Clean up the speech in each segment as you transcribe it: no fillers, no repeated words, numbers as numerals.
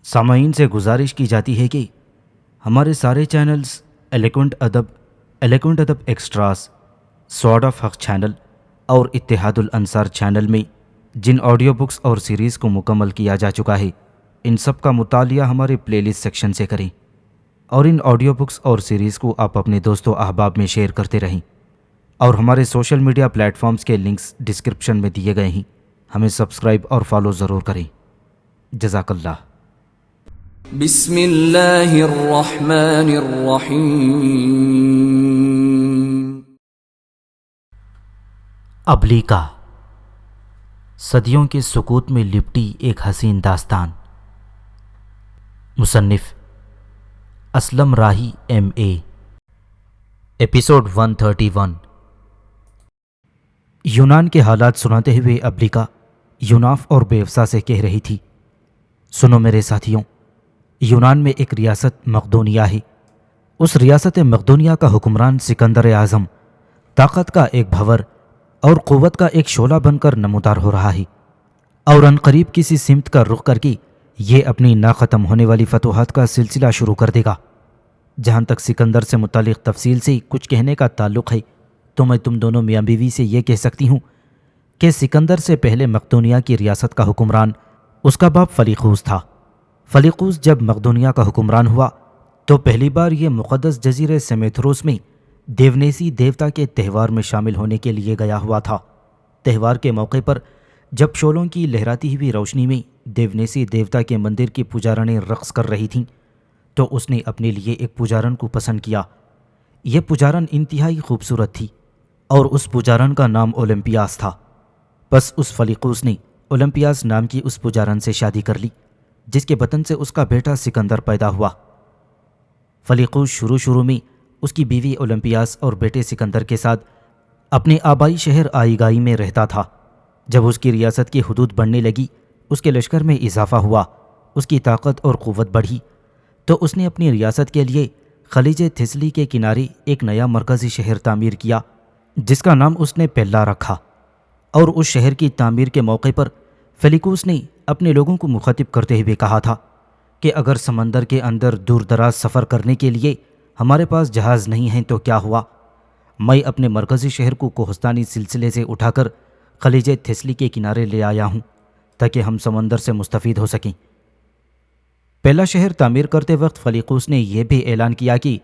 سامعین سے گزارش کی جاتی ہے کہ ہمارے سارے چینلز ایلیکونٹ ادب ایکسٹراز، سوارڈ آف حق چینل اور اتحاد الانصار چینل میں جن آڈیو بکس اور سیریز کو مکمل کیا جا چکا ہے، ان سب کا مطالعہ ہمارے پلے لسٹ سیکشن سے کریں اور ان آڈیو بکس اور سیریز کو آپ اپنے دوست و احباب میں شیئر کرتے رہیں، اور ہمارے سوشل میڈیا پلیٹ فارمز کے لنکس ڈسکرپشن میں دیے گئے ہیں، ہمیں سبسکرائب اور فالو ضرور کریں۔ جزاک اللہ۔ بسم اللہ الرحمن الرحیم۔ ابلیکا، صدیوں کے سکوت میں لپٹی ایک حسین داستان۔ مصنف اسلم راہی MA۔ ایپیسوڈ 131۔ یونان کے حالات سناتے ہوئے ابلیکا یوناف اور بیوسا سے کہہ رہی تھی، سنو میرے ساتھیوں، یونان میں ایک ریاست مقدونیہ ہے۔ اس ریاست مقدونیہ کا حکمران سکندر اعظم طاقت کا ایک بھور اور قوت کا ایک شعلہ بن کر نمودار ہو رہا ہے، اور عنقریب کسی سمت کا رخ کر کے یہ اپنی ناختم ہونے والی فتوحات کا سلسلہ شروع کر دے گا۔ جہاں تک سکندر سے متعلق تفصیل سے کچھ کہنے کا تعلق ہے تو میں تم دونوں میاں بیوی سے یہ کہہ سکتی ہوں کہ سکندر سے پہلے مقدونیہ کی ریاست کا حکمران اس کا باپ فلیقوس تھا۔ فلیقوس جب مقدونیہ کا حکمران ہوا تو پہلی بار یہ مقدس جزیرے سمیتھروس میں دیونیسی دیوتا کے تہوار میں شامل ہونے کے لیے گیا ہوا تھا۔ تہوار کے موقع پر جب شعلوں کی لہراتی ہوئی روشنی میں دیونیسی دیوتا کے مندر کی پجارنیں رقص کر رہی تھیں تو اس نے اپنے لیے ایک پجارن کو پسند کیا۔ یہ پجارن انتہائی خوبصورت تھی اور اس پجارن کا نام اولمپیاس تھا۔ بس اس فلیقوس نے اولمپیاس نام کی اس پجارن سے شادی کر لی، جس کے بطن سے اس کا بیٹا سکندر پیدا ہوا۔ فلیقوس شروع میں اس کی بیوی اولمپیاس اور بیٹے سکندر کے ساتھ اپنے آبائی شہر آئیگائی میں رہتا تھا۔ جب اس کی ریاست کی حدود بڑھنے لگی، اس کے لشکر میں اضافہ ہوا، اس کی طاقت اور قوت بڑھی، تو اس نے اپنی ریاست کے لیے خلیج تھیسلی کے کنارے ایک نیا مرکزی شہر تعمیر کیا جس کا نام اس نے پیلا رکھا۔ اور اس شہر کی تعمیر کے موقع پر فلیقوس نے اپنے لوگوں کو مخاطب کرتے ہوئے کہا تھا کہ اگر سمندر کے اندر دور دراز سفر کرنے کے لیے ہمارے پاس جہاز نہیں ہیں تو کیا ہوا، میں اپنے مرکزی شہر کو کوہستانی سلسلے سے اٹھا کر خلیج تھیسلی کے کنارے لے آیا ہوں تاکہ ہم سمندر سے مستفید ہو سکیں۔ پہلا شہر تعمیر کرتے وقت فلیقوس نے یہ بھی اعلان کیا کہ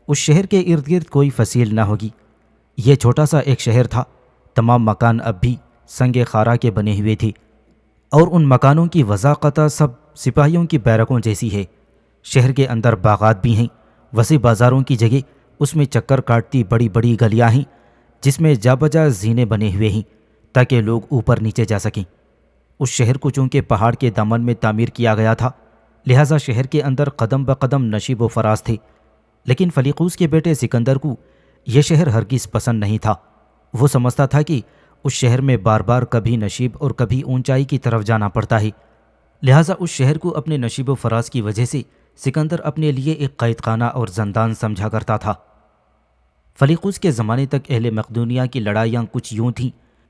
اس شہر کے ارد گرد کوئی فصیل نہ ہوگی۔ یہ چھوٹا سا ایک شہر تھا، تمام مکان اب بھی سنگ خارا کے بنے ہوئے تھے اور ان مکانوں کی وضاقتہ سب سپاہیوں کی بیرکوں جیسی ہے۔ شہر کے اندر باغات بھی ہیں، وسیع بازاروں کی جگہ اس میں چکر کاٹتی بڑی بڑی گلیاں ہیں جس میں جا بجا زینے بنے ہوئے ہیں تاکہ لوگ اوپر نیچے جا سکیں۔ اس شہر کو چونکہ پہاڑ کے دامن میں تعمیر کیا گیا تھا، لہٰذا شہر کے اندر قدم بقدم نشیب و فراز تھے، لیکن فلیقوس کے بیٹے سکندر کو یہ شہر ہرگز پسند نہیں تھا۔ وہ سمجھتا تھا کہ اس شہر میں بار بار کبھی نشیب اور کبھی اونچائی کی طرف جانا پڑتا ہے، لہٰذا اس شہر کو اپنے نشیب و فراز کی وجہ سے سکندر اپنے لیے ایک قید خانہ اور زندان سمجھا کرتا تھا۔ فلیقوس کے زمانے تک اہل مقدونیہ کی لڑائیاں کچھ یوں تھیں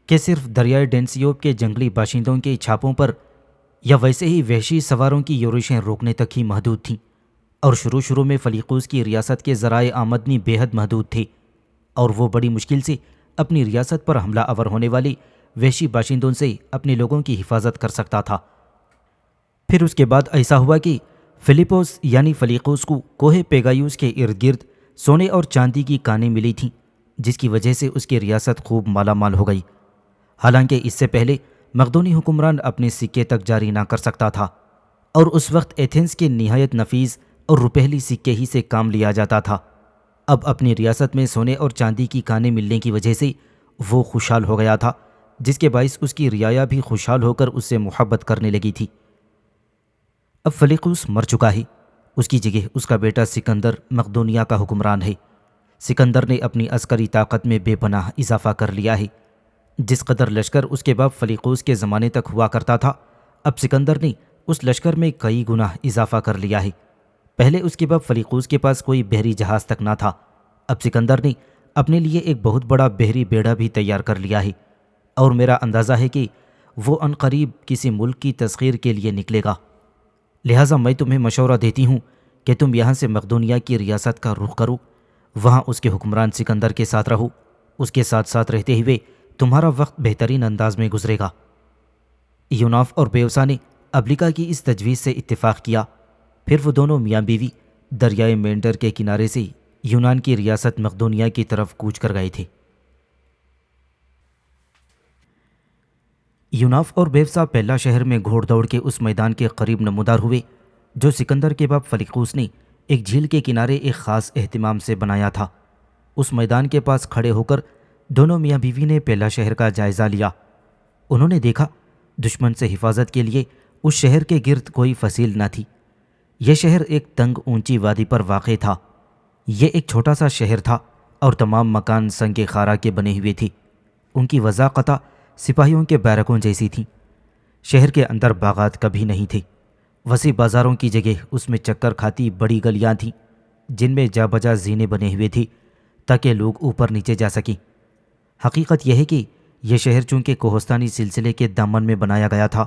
کہ صرف دریائے ڈینسیوب کے جنگلی باشندوں کے چھاپوں پر یا ویسے ہی وحشی سواروں کی یورشیں روکنے تک ہی محدود تھیں، اور شروع میں فلیقوس کی ریاست کے ذرائع آمدنی بے حد محدود تھے اور وہ بڑی مشکل سے اپنی ریاست پر حملہ آور ہونے والے وحشی باشندوں سے اپنے لوگوں کی حفاظت کر سکتا تھا۔ پھر اس کے بعد ایسا ہوا کہ فلیپوس یعنی فلیقوس کو کوہ پیگایوس کے ارد گرد سونے اور چاندی کی کانیں ملی تھیں، جس کی وجہ سے اس کی ریاست خوب مالا مال ہو گئی۔ حالانکہ اس سے پہلے مقدونی حکمران اپنے سکے تک جاری نہ کر سکتا تھا، اور اس وقت ایتھنز کے نہایت نفیس اور روپہلی سکے ہی سے کام لیا جاتا تھا۔ اب اپنی ریاست میں سونے اور چاندی کی کانیں ملنے کی وجہ سے وہ خوشحال ہو گیا تھا، جس کے باعث اس کی رعایا بھی خوشحال ہو کر اس سے محبت کرنے لگی تھی۔ اب فلیقوس مر چکا ہے، اس کی جگہ اس کا بیٹا سکندر مقدونیہ کا حکمران ہے۔ سکندر نے اپنی عسکری طاقت میں بے پناہ اضافہ کر لیا ہے۔ جس قدر لشکر اس کے باپ فلیقوس کے زمانے تک ہوا کرتا تھا، اب سکندر نے اس لشکر میں کئی گنا اضافہ کر لیا ہے۔ پہلے اس کے باپ فلیقوس کے پاس کوئی بحری جہاز تک نہ تھا، اب سکندر نے اپنے لیے ایک بہت بڑا بحری بیڑا بھی تیار کر لیا ہے، اور میرا اندازہ ہے کہ وہ عنقریب کسی ملک کی تسخیر کے لیے نکلے گا۔ لہٰذا میں تمہیں مشورہ دیتی ہوں کہ تم یہاں سے مقدونیہ کی ریاست کا رخ کرو، وہاں اس کے حکمران سکندر کے ساتھ رہو، اس کے ساتھ ساتھ رہتے ہوئے تمہارا وقت بہترین انداز میں گزرے گا۔ یوناف اور بیوسا نے ابلیکا کی اس تجویز سے اتفاق کیا۔ پھر وہ دونوں میاں بیوی دریائے مینڈر کے کنارے سے یونان کی ریاست مقدونیہ کی طرف کوچ کر گئے تھے۔ یوناف اور بیوسا پہلا شہر میں گھوڑ دوڑ کے اس میدان کے قریب نمودار ہوئے جو سکندر کے باپ فلیقوس نے ایک جھیل کے کنارے ایک خاص اہتمام سے بنایا تھا۔ اس میدان کے پاس کھڑے ہو کر دونوں میاں بیوی نے پہلا شہر کا جائزہ لیا۔ انہوں نے دیکھا دشمن سے حفاظت کے لیے اس شہر کے گرد کوئی فصیل نہ تھی۔ یہ شہر ایک تنگ اونچی وادی پر واقع تھا۔ یہ ایک چھوٹا سا شہر تھا اور تمام مکان سنگ خارا کے بنے ہوئے تھے۔ ان کی وضاقتہ سپاہیوں کے بیرکوں جیسی تھیں۔ شہر کے اندر باغات کبھی نہیں تھے۔ وسیع بازاروں کی جگہ اس میں چکر کھاتی بڑی گلیاں تھیں جن میں جا بجا زینے بنے ہوئے تھے تاکہ لوگ اوپر نیچے جا سکیں۔ حقیقت یہ ہے کہ یہ شہر چونکہ کوہستانی سلسلے کے دامن میں بنایا گیا تھا،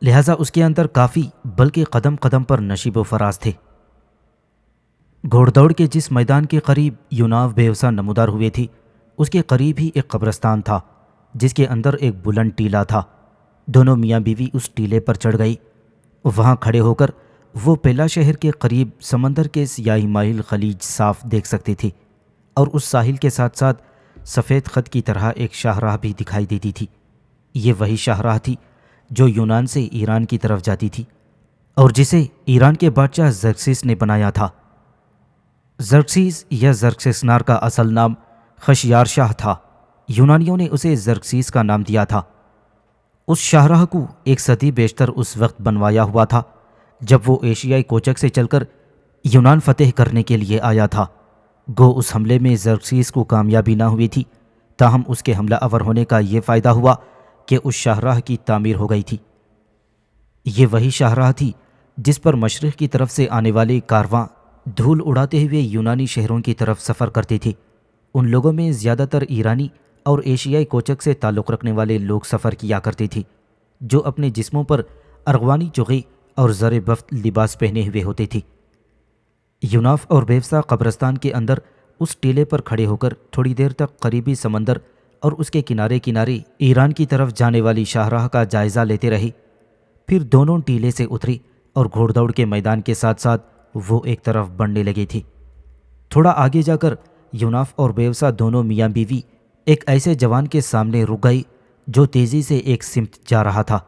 لہٰذا اس کے اندر کافی بلکہ قدم قدم پر نشیب و فراز تھے۔ گھوڑ دوڑ کے جس میدان کے قریب یوناف بیوسا نمودار ہوئے تھے اس کے قریب ہی ایک قبرستان تھا جس کے اندر ایک بلند ٹیلہ تھا۔ دونوں میاں بیوی اس ٹیلے پر چڑھ گئی۔ وہاں کھڑے ہو کر وہ پہلا شہر کے قریب سمندر کے سیاہی مائل خلیج صاف دیکھ سکتے تھے، اور اس ساحل کے ساتھ ساتھ سفید خط کی طرح ایک شاہراہ بھی دکھائی دیتی تھی۔ یہ وہی شاہراہ تھی جو یونان سے ایران کی طرف جاتی تھی اور جسے ایران کے بادشاہ زرکسیس نے بنایا تھا۔ زرکسیس یا زرکسیسنار کا اصل نام خشیار شاہ تھا۔ یونانیوں نے اسے زرکسیس کا نام دیا تھا۔ اس شاہراہ کو ایک صدی بیشتر اس وقت بنوایا ہوا تھا جب وہ ایشیائی کوچک سے چل کر یونان فتح کرنے کے لیے آیا تھا۔ گو اس حملے میں زرکسیس کو کامیابی نہ ہوئی تھی، تاہم اس کے حملہ آور ہونے کا یہ فائدہ ہوا کہ اس شاہراہ کی تعمیر ہو گئی تھی۔ یہ وہی شاہراہ تھی جس پر مشرق کی طرف سے آنے والے کارواں دھول اڑاتے ہوئے یونانی شہروں کی طرف سفر کرتے تھے۔ ان لوگوں میں زیادہ تر ایرانی اور ایشیائی کوچک سے تعلق رکھنے والے لوگ سفر کیا کرتے تھے جو اپنے جسموں پر ارغوانی چغے اور زر بفت لباس پہنے ہوئے ہوتے تھے۔ یوناف اور بیوسا قبرستان کے اندر اس ٹیلے پر کھڑے ہو کر تھوڑی دیر تک قریبی سمندر اور اس کے کنارے کنارے ایران کی طرف جانے والی شاہراہ کا جائزہ لیتے رہے۔ پھر دونوں ٹیلے سے اترے اور گھوڑ دوڑ کے میدان کے ساتھ ساتھ وہ ایک طرف بڑھنے لگے تھے۔ تھوڑا آگے جا کر یوناف اور بیوسا دونوں میاں بیوی ایک ایسے جوان کے سامنے رک گئی جو تیزی سے ایک سمت جا رہا تھا۔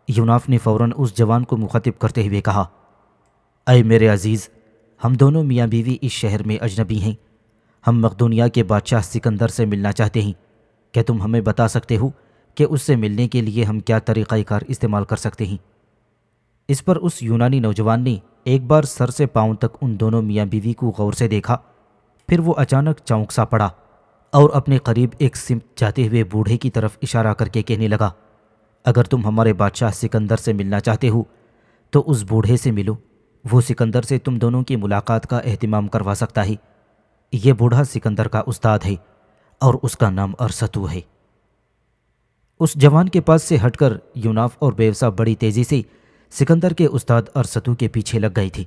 یوناف نے فوراً اس جوان کو مخاطب کرتے ہوئے کہا، اے میرے عزیز، ہم دونوں میاں بیوی اس شہر میں اجنبی ہیں۔ ہم مقدونیہ کے بادشاہ سکندر سے ملنا چاہتے ہیں۔ کیا تم ہمیں بتا سکتے ہو کہ اس سے ملنے کے لیے ہم کیا طریقہ کار استعمال کر سکتے ہیں؟ اس پر اس یونانی نوجوان نے ایک بار سر سے پاؤں تک ان دونوں میاں بیوی کو غور سے دیکھا، پھر وہ اچانک چونک سا پڑا اور اپنے قریب ایک سمت جاتے ہوئے بوڑھے کی طرف اشارہ کر کے کہنے لگا، اگر تم ہمارے بادشاہ سکندر سے ملنا چاہتے ہو تو اس بوڑھے سے ملو، وہ سکندر سے تم دونوں کی ملاقات کا اہتمام کروا سکتا ہے۔ یہ بوڑھا سکندر کا استاد ہے اور اس کا نام ارسطو ہے۔ اس جوان کے پاس سے ہٹ کر یوناف اور بیوسا بڑی تیزی سے سکندر کے استاد ارسطو کے پیچھے لگ گئی تھی۔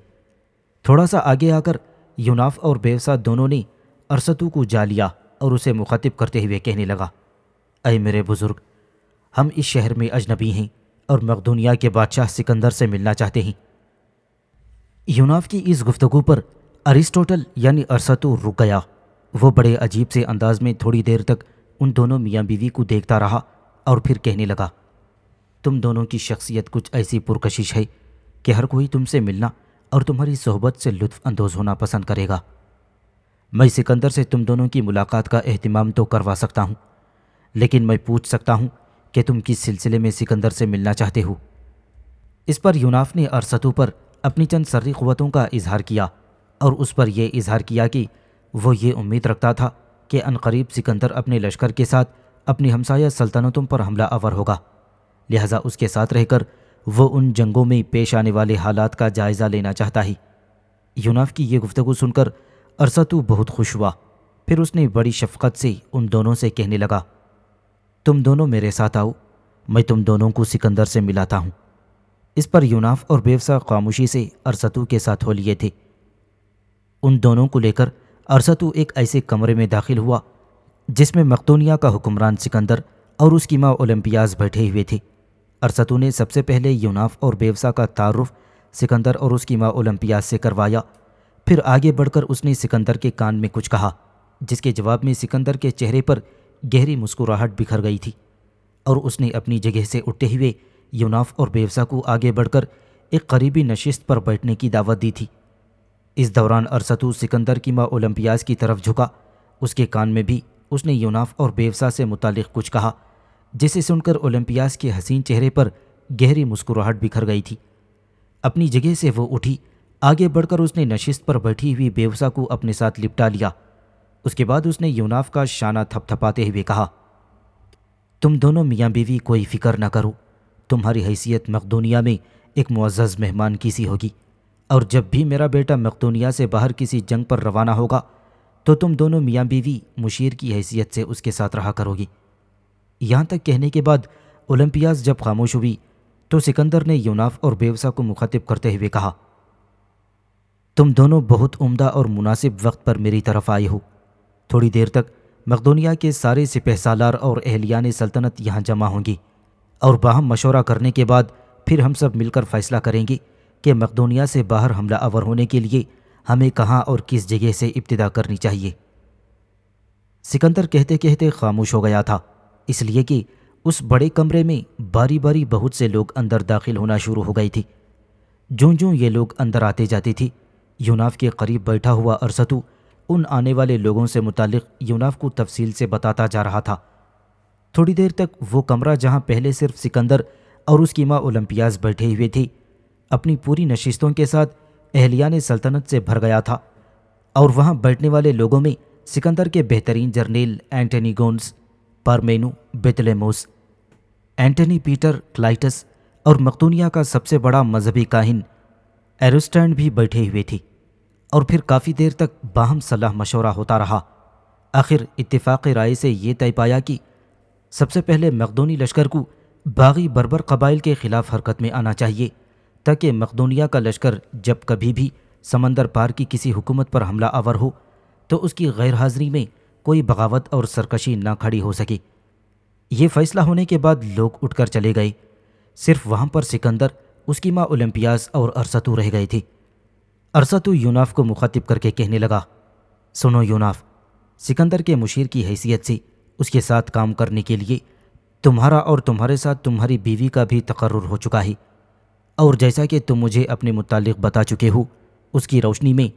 تھوڑا سا آگے آ کر یوناف اور بیوسا دونوں نے ارسطو کو جا لیا اور اسے مخاطب کرتے ہوئے کہنے لگا، اے میرے بزرگ، ہم اس شہر میں اجنبی ہیں اور مقدونیہ کے بادشاہ سکندر سے ملنا چاہتے ہیں۔ یوناف کی اس گفتگو پر ارسطوٹل یعنی ارسطو رک گیا۔ وہ بڑے عجیب سے انداز میں تھوڑی دیر تک ان دونوں میاں بیوی کو دیکھتا رہا اور پھر کہنے لگا، تم دونوں کی شخصیت کچھ ایسی پرکشش ہے کہ ہر کوئی تم سے ملنا اور تمہاری صحبت سے لطف اندوز ہونا پسند کرے گا۔ میں سکندر سے تم دونوں کی ملاقات کا اہتمام تو کروا سکتا ہوں، لیکن میں پوچھ سکتا ہوں کہ تم کس سلسلے میں سکندر سے ملنا چاہتے ہو؟ اس پر یوناف نے ارسطو پر اپنی چند سری قوتوں کا اظہار کیا اور اس پر یہ اظہار کیا کہ وہ یہ امید رکھتا تھا کہ عنقریب سکندر اپنے لشکر کے ساتھ اپنی ہمسایہ سلطنتوں پر حملہ آور ہوگا، لہٰذا اس کے ساتھ رہ کر وہ ان جنگوں میں پیش آنے والے حالات کا جائزہ لینا چاہتا ہے۔ یوناف کی یہ گفتگو سن کر ارسطو بہت خوش ہوا، پھر اس نے بڑی شفقت سے ان دونوں سے کہنے لگا، تم دونوں میرے ساتھ آؤ، میں تم دونوں کو سکندر سے ملاتا ہوں۔ اس پر یوناف اور بیوسا خاموشی سے ارسطو کے ساتھ ہو لیے تھے۔ ان دونوں کو لے کر ارسطو ایک ایسے کمرے میں داخل ہوا جس میں مقدونیہ کا حکمران سکندر اور اس کی ماں اولمپیاز بیٹھے ہوئے تھے۔ ارسطو نے سب سے پہلے یوناف اور بیوسا کا تعارف سکندر اور اس کی ماں اولمپیاز سے کروایا۔ پھر آگے بڑھ کر اس نے سکندر کے کان میں کچھ کہا، جس کے جواب میں سکندر کے چہرے پر گہری مسکراہٹ بکھر گئی تھی، اور اس نے اپنی جگہ سے اٹھتے ہوئے یوناف اور بیوسا کو آگے بڑھ کر ایک قریبی نشست پر بیٹھنے کی دعوت دی تھی۔ اس دوران ارسطو سکندر کی ماں اولمپیاز کی طرف جھکا۔ اس کے کان میں بھی اس نے یوناف اور بیوسا سے متعلق کچھ کہا، جسے سن کر اولمپیاز کے حسین چہرے پر گہری مسکراہٹ بکھر گئی تھی۔ اپنی جگہ سے وہ اٹھی، آگے بڑھ کر اس نے نشست پر بیٹھی ہوئی بیوسا کو اپنے ساتھ لپٹا لیا۔ اس کے بعد اس نے یوناف کا شانہ تھپ تھپاتے ہوئے کہا، تم دونوں میاں بیوی کوئی فکر نہ کرو، تمہاری حیثیت مقدونیہ میں ایک معزز مہمان کی سی ہوگی، اور جب بھی میرا بیٹا مقدونیہ سے باہر کسی جنگ پر روانہ ہوگا تو تم دونوں میاں بیوی مشیر کی حیثیت سے اس کے ساتھ رہا کرو گی۔ یہاں تک کہنے کے بعد اولمپیاز جب خاموش ہوئی تو سکندر نے یوناف اور بیوسا کو مخاطب کرتے ہوئے کہا، تم دونوں بہت عمدہ اور مناسب وقت پر میری طرف آئے ہو۔ تھوڑی دیر تک مقدونیہ کے سارے سپہ سالار اور اہلیان سلطنت یہاں جمع ہوں گی، اور باہم مشورہ کرنے کے بعد پھر ہم سب مل کر فیصلہ کریں گے کہ مقدونیہ سے باہر حملہ آور ہونے کے لیے ہمیں کہاں اور کس جگہ سے ابتدا کرنی چاہیے۔ سکندر کہتے کہتے خاموش ہو گیا تھا، اس لیے کہ اس بڑے کمرے میں باری باری بہت سے لوگ اندر داخل ہونا شروع ہو گئی تھی۔ جوں جوں یہ لوگ اندر آتے جاتے تھے، یوناف کے قریب بیٹھا ہوا ارسطو ان آنے والے لوگوں سے متعلق یوناف کو تفصیل سے بتاتا جا رہا تھا۔ تھوڑی دیر تک وہ کمرہ جہاں پہلے صرف سکندر اور اس کی ماں اولمپیاز بیٹھے ہوئے تھے، اپنی پوری نشستوں کے ساتھ اہلیان سلطنت سے بھر گیا تھا، اور وہاں بیٹھنے والے لوگوں میں سکندر کے بہترین جرنیل اینٹنی گونز، پارمینو بیتلیموس، اینٹنی پیٹر کلائٹس اور مقدونیہ کا سب سے بڑا مذہبی کاہن ایروسٹینڈ بھی بیٹھے ہوئے تھے، اور پھر کافی دیر تک باہم صلاح مشورہ ہوتا رہا۔ آخر اتفاق رائے سے یہ طے پایا کہ سب سے پہلے مقدونی لشکر کو باغی بربر قبائل کے خلاف حرکت میں آنا چاہیے، تاکہ مقدونیہ کا لشکر جب کبھی بھی سمندر پار کی کسی حکومت پر حملہ آور ہو تو اس کی غیر حاضری میں کوئی بغاوت اور سرکشی نہ کھڑی ہو سکے۔ یہ فیصلہ ہونے کے بعد لوگ اٹھ کر چلے گئے، صرف وہاں پر سکندر، اس کی ماں اولمپیاز اور ارسطو رہ گئے تھے۔ ارسطو یوناف کو مخاطب کر کے کہنے لگا، سنو یوناف، سکندر کے مشیر کی حیثیت سے اس کے ساتھ کام کرنے کے لیے تمہارا اور تمہارے ساتھ تمہاری بیوی کا بھی تقرر ہو چکا ہے، اور جیسا کہ تم مجھے اپنے متعلق بتا چکے ہو، اس کی روشنی میں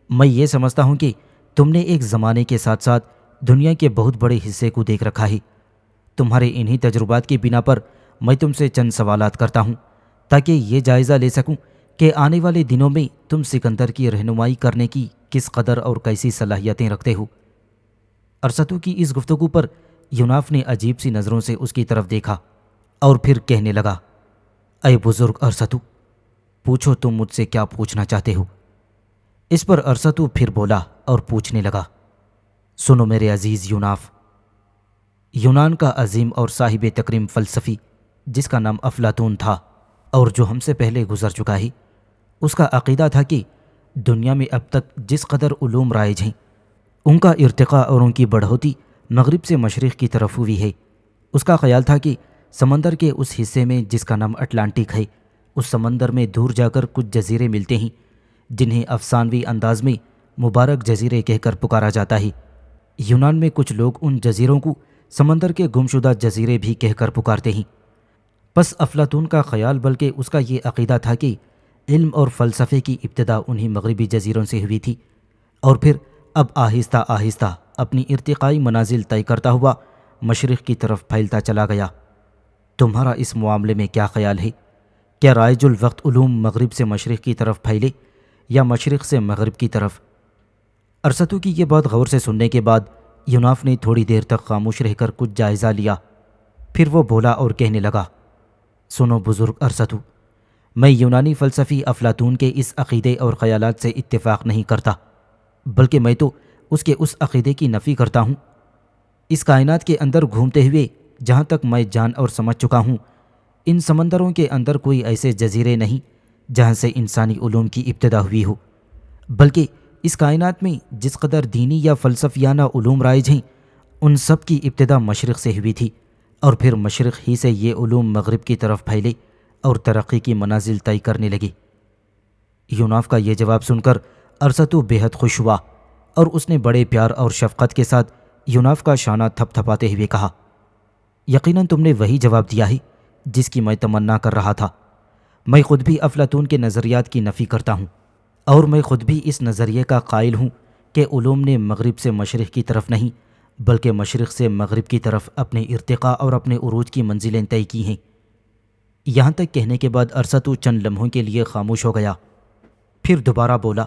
میں یہ سمجھتا ہوں کہ تم نے ایک زمانے کے ساتھ ساتھ دنیا کے بہت بڑے حصے کو دیکھ رکھا ہے۔ تمہارے انہی تجربات کی بنا پر میں تم سے چند سوالات کرتا ہوں، تاکہ یہ جائزہ لے سکوں کہ آنے والے دنوں میں تم سکندر کی رہنمائی کرنے کی کس قدر اور کیسی صلاحیتیں رکھتے ہو۔ ارسطو کی اس گفتگو پر یوناف نے عجیب سی نظروں سے اس کی طرف دیکھا اور پھر کہنے لگا، اے بزرگ ارسطو، پوچھو تم مجھ سے کیا پوچھنا چاہتے ہو۔ اس پر ارسطو پھر بولا اور پوچھنے لگا، سنو میرے عزیز یوناف، یونان کا عظیم اور صاحب تکریم فلسفی جس کا نام افلاطون تھا اور جو ہم سے پہلے گزر چکا ہے، اس کا عقیدہ تھا کہ دنیا میں اب تک جس قدر علوم رائج ہیں ان کا ارتقاء اور ان کی بڑھوتی مغرب سے مشرق کی طرف ہوئی ہے۔ اس کا خیال تھا کہ سمندر کے اس حصے میں جس کا نام اٹلانٹک ہے، اس سمندر میں دور جا کر کچھ جزیرے ملتے ہیں جنہیں افسانوی انداز میں مبارک جزیرے کہہ کر پکارا جاتا ہے۔ یونان میں کچھ لوگ ان جزیروں کو سمندر کے گمشدہ جزیرے بھی کہہ کر پکارتے ہیں۔ پس افلاطون کا خیال بلکہ اس کا یہ عقیدہ تھا کہ علم اور فلسفے کی ابتدا انہی مغربی جزیروں سے ہوئی تھی، اور پھر اب آہستہ آہستہ اپنی ارتقائی منازل طے کرتا ہوا مشرق کی طرف پھیلتا چلا گیا۔ تمہارا اس معاملے میں کیا خیال ہے؟ کیا رائج الوقت علوم مغرب سے مشرق کی طرف پھیلے یا مشرق سے مغرب کی طرف؟ ارسطو کی یہ بات غور سے سننے کے بعد یوناف نے تھوڑی دیر تک خاموش رہ کر کچھ جائزہ لیا، پھر وہ بولا اور کہنے لگا، سنو بزرگ ارسطو، میں یونانی فلسفی افلاطون کے اس عقیدے اور خیالات سے اتفاق نہیں کرتا، بلکہ میں تو اس کے اس عقیدے کی نفی کرتا ہوں۔ اس کائنات کے اندر گھومتے ہوئے جہاں تک میں جان اور سمجھ چکا ہوں، ان سمندروں کے اندر کوئی ایسے جزیرے نہیں جہاں سے انسانی علوم کی ابتدا ہوئی ہو، بلکہ اس کائنات میں جس قدر دینی یا فلسفیانہ علوم رائج ہیں ان سب کی ابتدا مشرق سے ہوئی تھی، اور پھر مشرق ہی سے یہ علوم مغرب کی طرف پھیلے اور ترقی کی منازل طے کرنے لگے۔ یوناف کا یہ جواب سن کر ارسطو بے حد خوش ہوا، اور اس نے بڑے پیار اور شفقت کے ساتھ یوناف کا شانہ تھپ تھپاتے ہوئے کہا، یقیناً تم نے وہی جواب دیا ہے جس کی میں تمنا کر رہا تھا۔ میں خود بھی افلاطون کے نظریات کی نفی کرتا ہوں، اور میں خود بھی اس نظریے کا قائل ہوں کہ علوم نے مغرب سے مشرق کی طرف نہیں بلکہ مشرق سے مغرب کی طرف اپنے ارتقاء اور اپنے عروج کی منزلیں طے کی ہیں۔ یہاں تک کہنے کے بعد ارسطو چند لمحوں کے لیے خاموش ہو گیا، پھر دوبارہ بولا،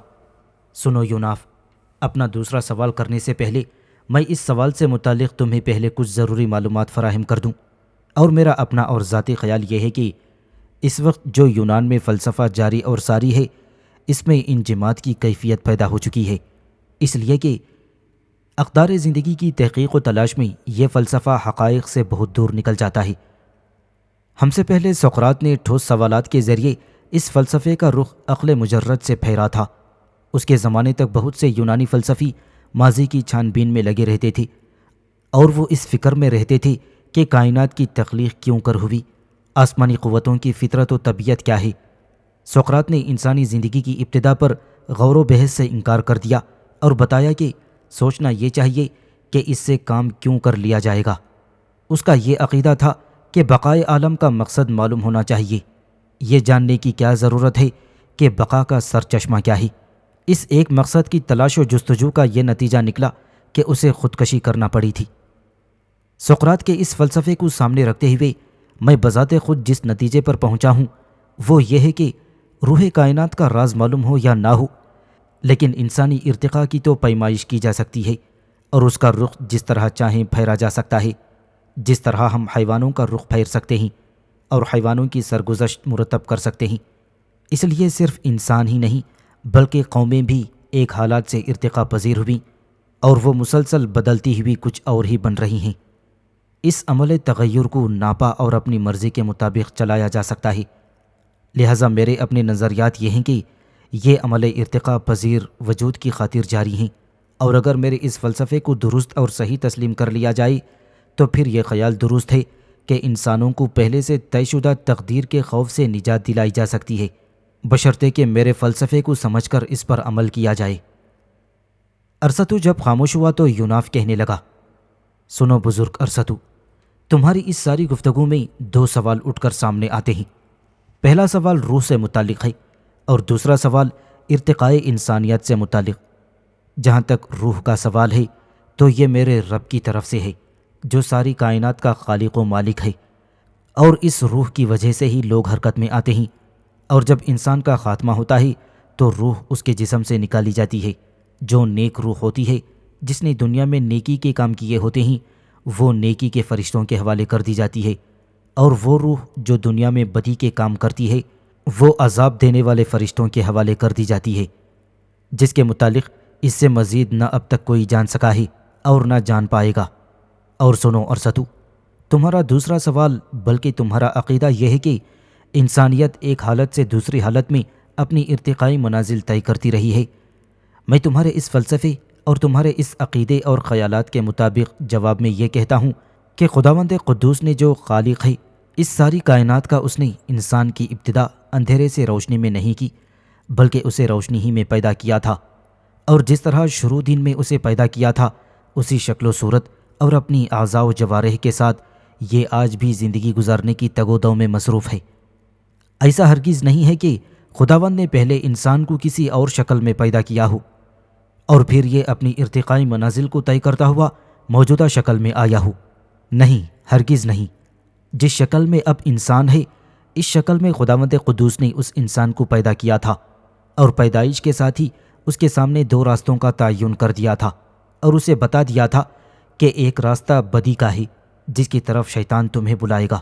سنو یوناف، اپنا دوسرا سوال کرنے سے پہلے میں اس سوال سے متعلق تمہیں پہلے کچھ ضروری معلومات فراہم کر دوں، اور میرا اپنا اور ذاتی خیال یہ ہے کہ اس وقت جو یونان میں فلسفہ جاری اور ساری ہے اس میں انجماد کی کیفیت پیدا ہو چکی ہے، اس لیے کہ اقدار زندگی کی تحقیق و تلاش میں یہ فلسفہ حقائق سے بہت دور نکل جاتا ہے۔ ہم سے پہلے سقراط نے ٹھوس سوالات کے ذریعے اس فلسفے کا رخ عقل مجرد سے پھیرا تھا۔ اس کے زمانے تک بہت سے یونانی فلسفی ماضی کی چھان بین میں لگے رہتے تھے، اور وہ اس فکر میں رہتے تھے کہ کائنات کی تخلیق کیوں کر ہوئی، آسمانی قوتوں کی فطرت و طبیعت کیا ہے۔ سقراط نے انسانی زندگی کی ابتدا پر غور و بحث سے انکار کر دیا اور بتایا کہ سوچنا یہ چاہیے کہ اس سے کام کیوں کر لیا جائے گا۔ اس کا یہ عقیدہ تھا کہ بقائے عالم کا مقصد معلوم ہونا چاہیے، یہ جاننے کی کیا ضرورت ہے کہ بقا کا سرچشمہ کیا ہے۔ اس ایک مقصد کی تلاش و جستجو کا یہ نتیجہ نکلا کہ اسے خودکشی کرنا پڑی تھی۔ سقراط کے اس فلسفے کو سامنے رکھتے ہوئے میں بذات خود جس نتیجے پر پہنچا ہوں وہ یہ ہے کہ روح کائنات کا راز معلوم ہو یا نہ ہو، لیکن انسانی ارتقاء کی تو پیمائش کی جا سکتی ہے، اور اس کا رخ جس طرح چاہیں پھیرا جا سکتا ہے، جس طرح ہم حیوانوں کا رخ پھیر سکتے ہیں اور حیوانوں کی سرگزشت مرتب کر سکتے ہیں۔ اس لیے صرف انسان ہی نہیں بلکہ قومیں بھی ایک حالات سے ارتقاء پذیر ہوئیں، اور وہ مسلسل بدلتی ہوئی کچھ اور ہی بن رہی ہیں۔ اس عمل تغیر کو ناپا اور اپنی مرضی کے مطابق چلایا جا سکتا ہے، لہٰذا میرے اپنے نظریات یہ ہیں کہ یہ عمل ارتقاء پذیر وجود کی خاطر جاری ہیں، اور اگر میرے اس فلسفے کو درست اور صحیح تسلیم کر لیا جائے تو پھر یہ خیال درست ہے کہ انسانوں کو پہلے سے طے شدہ تقدیر کے خوف سے نجات دلائی جا سکتی ہے، بشرطے کہ میرے فلسفے کو سمجھ کر اس پر عمل کیا جائے۔ ارسطو جب خاموش ہوا تو یوناف کہنے لگا، سنو بزرگ ارسطو، تمہاری اس ساری گفتگو میں دو سوال اٹھ کر سامنے آتے ہیں۔ پہلا سوال روح سے متعلق ہے اور دوسرا سوال ارتقاء انسانیت سے متعلق۔ جہاں تک روح کا سوال ہے تو یہ میرے رب کی طرف سے ہے جو ساری کائنات کا خالق و مالک ہے، اور اس روح کی وجہ سے ہی لوگ حرکت میں آتے ہیں، اور جب انسان کا خاتمہ ہوتا ہے تو روح اس کے جسم سے نکالی جاتی ہے۔ جو نیک روح ہوتی ہے جس نے دنیا میں نیکی کے کام کیے ہوتے ہیں وہ نیکی کے فرشتوں کے حوالے کر دی جاتی ہے، اور وہ روح جو دنیا میں بدی کے کام کرتی ہے وہ عذاب دینے والے فرشتوں کے حوالے کر دی جاتی ہے، جس کے متعلق اس سے مزید نہ اب تک کوئی جان سکا ہے اور نہ جان پائے گا۔ اور سنو ارسطو، تمہارا دوسرا سوال بلکہ تمہارا عقیدہ یہ ہے کہ انسانیت ایک حالت سے دوسری حالت میں اپنی ارتقائی منازل طے کرتی رہی ہے۔ میں تمہارے اس فلسفے اور تمہارے اس عقیدے اور خیالات کے مطابق جواب میں یہ کہتا ہوں کہ خداوند قدوس نے جو خالق ہے اس ساری کائنات کا، اس نے انسان کی ابتدا اندھیرے سے روشنی میں نہیں کی بلکہ اسے روشنی ہی میں پیدا کیا تھا، اور جس طرح شروع دن میں اسے پیدا کیا تھا اسی شکل و صورت اور اپنی اعضاء و جوارح کے ساتھ یہ آج بھی زندگی گزارنے کی تگ و دو میں مصروف ہے۔ ایسا ہرگز نہیں ہے کہ خداوند نے پہلے انسان کو کسی اور شکل میں پیدا کیا ہو اور پھر یہ اپنی ارتقائی منازل کو طے کرتا ہوا موجودہ شکل میں آیا ہو۔ نہیں، ہرگز نہیں۔ جس شکل میں اب انسان ہے اس شکل میں خداوند قدوس نے اس انسان کو پیدا کیا تھا، اور پیدائش کے ساتھ ہی اس کے سامنے دو راستوں کا تعین کر دیا تھا، اور اسے بتا دیا تھا کہ ایک راستہ بدی کا ہے جس کی طرف شیطان تمہیں بلائے گا،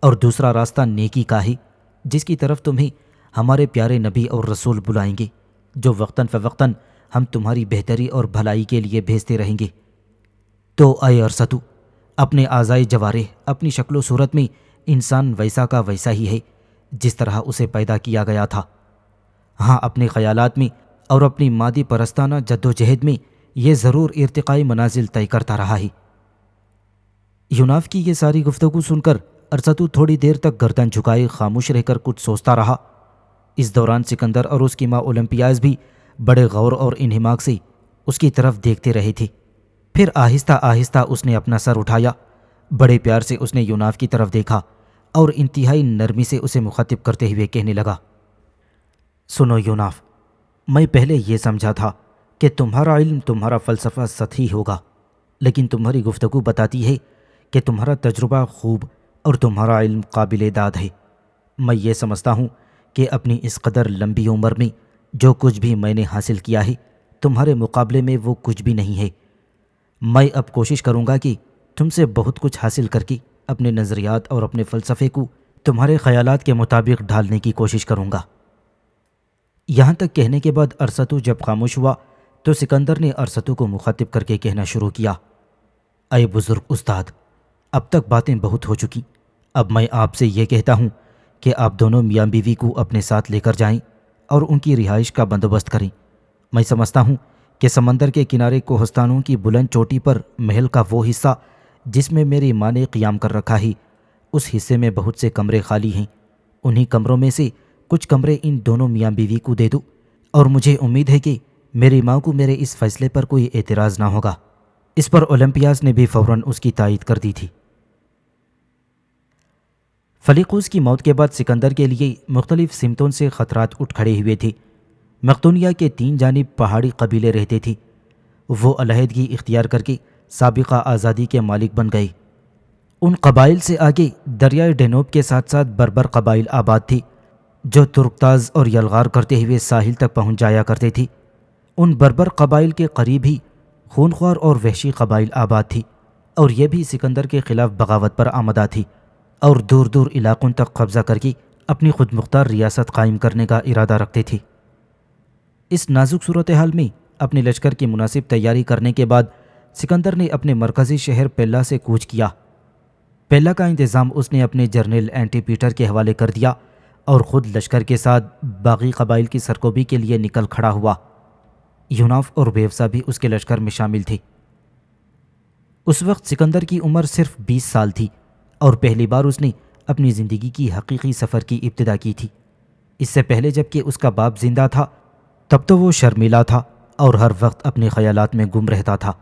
اور دوسرا راستہ نیکی کا ہے جس کی طرف تمہیں ہمارے پیارے نبی اور رسول بلائیں گے، جو وقتاً فوقتاً ہم تمہاری بہتری اور بھلائی کے لیے بھیجتے رہیں گے۔ تو اے ارسطو، اپنے اعضائے جوارح، اپنی شکل و صورت میں انسان ویسا کا ویسا ہی ہے جس طرح اسے پیدا کیا گیا تھا۔ ہاں، اپنے خیالات میں اور اپنی مادی پرستانہ جد و جہد میں یہ ضرور ارتقائی منازل طے کرتا رہا ہے۔ یوناف کی یہ ساری گفتگو سن کر ارسطو تھوڑی دیر تک گردن جھکائے خاموش رہ کر کچھ سوچتا رہا۔ اس دوران سکندر اور اس کی ماں اولمپیاز بھی بڑے غور اور انہماک سے اس کی طرف دیکھتے رہے تھے۔ پھر آہستہ آہستہ اس نے اپنا سر اٹھایا، بڑے پیار سے اس نے یوناف کی طرف دیکھا اور انتہائی نرمی سے اسے مخاطب کرتے ہوئے کہنے لگا، سنو یوناف، میں پہلے یہ سمجھا تھا کہ تمہارا علم، تمہارا فلسفہ سطحی ہوگا، لیکن تمہاری گفتگو بتاتی ہے کہ تمہارا تجربہ خوب اور تمہارا علم قابل داد ہے۔ میں یہ سمجھتا ہوں کہ اپنی اس قدر لمبی عمر میں جو کچھ بھی میں نے حاصل کیا ہے تمہارے مقابلے میں وہ کچھ بھی نہیں ہے۔ میں اب کوشش کروں گا کہ تم سے بہت کچھ حاصل کر کے اپنے نظریات اور اپنے فلسفے کو تمہارے خیالات کے مطابق ڈھالنے کی کوشش کروں گا۔ یہاں تک کہنے کے بعد ارسطو جب خاموش ہوا تو سکندر نے ارسطو کو مخاطب کر کے کہنا شروع کیا، اے بزرگ استاد، اب تک باتیں بہت ہو چکی، اب میں آپ سے یہ کہتا ہوں کہ آپ دونوں میاں بیوی کو اپنے ساتھ لے کر جائیں اور ان کی رہائش کا بندوبست کریں۔ میں سمجھتا ہوں کہ سمندر کے کنارے کوہستانوں کی بلند چوٹی پر محل کا وہ حصہ جس میں میری ماں نے قیام کر رکھا ہے، اس حصے میں بہت سے کمرے خالی ہیں، انہی کمروں میں سے کچھ کمرے ان دونوں میاں بیوی کو دے دو، اور مجھے امید ہے کہ میری ماں کو میرے اس فیصلے پر کوئی اعتراض نہ ہوگا۔ اس پر اولمپیاس نے بھی فوراً اس کی تائید کر دی تھی۔ فلیقوس کی موت کے بعد سکندر کے لیے مختلف سمتوں سے خطرات اٹھ کھڑے ہوئے تھے۔ مقدونیہ کے 3 جانب پہاڑی قبیلے رہتے تھے، وہ علیحدگی اختیار کر کے سابقہ آزادی کے مالک بن گئے۔ ان قبائل سے آگے دریائے ڈینوب کے ساتھ ساتھ بربر قبائل آباد تھے جو ترکتاز اور یلغار کرتے ہوئے ساحل تک پہنچ جایا کرتے تھے۔ ان بربر قبائل کے قریب ہی خونخوار اور وحشی قبائل آباد تھی، اور یہ بھی سکندر کے خلاف بغاوت پر آمدہ تھی اور دور دور علاقوں تک قبضہ کر کے اپنی خود مختار ریاست قائم کرنے کا ارادہ رکھتے تھے۔ اس نازک صورتحال میں اپنے لشکر کی مناسب تیاری کرنے کے بعد سکندر نے اپنے مرکزی شہر پیلا سے کوچ کیا۔ پیلا کا انتظام اس نے اپنے جرنیل اینٹی پیٹر کے حوالے کر دیا اور خود لشکر کے ساتھ باغی قبائل کی سرکوبی کے لیے نکل کھڑا ہوا۔ یوناف اور بیوسا بھی اس کے لشکر میں شامل تھے۔ اس وقت سکندر کی عمر صرف 20 سال تھی اور پہلی بار اس نے اپنی زندگی کی حقیقی سفر کی ابتدا کی تھی۔ اس سے پہلے جب کہ اس کا باپ زندہ تھا تب تو وہ شرمیلا تھا اور ہر وقت اپنے خیالات میں گم رہتا تھا۔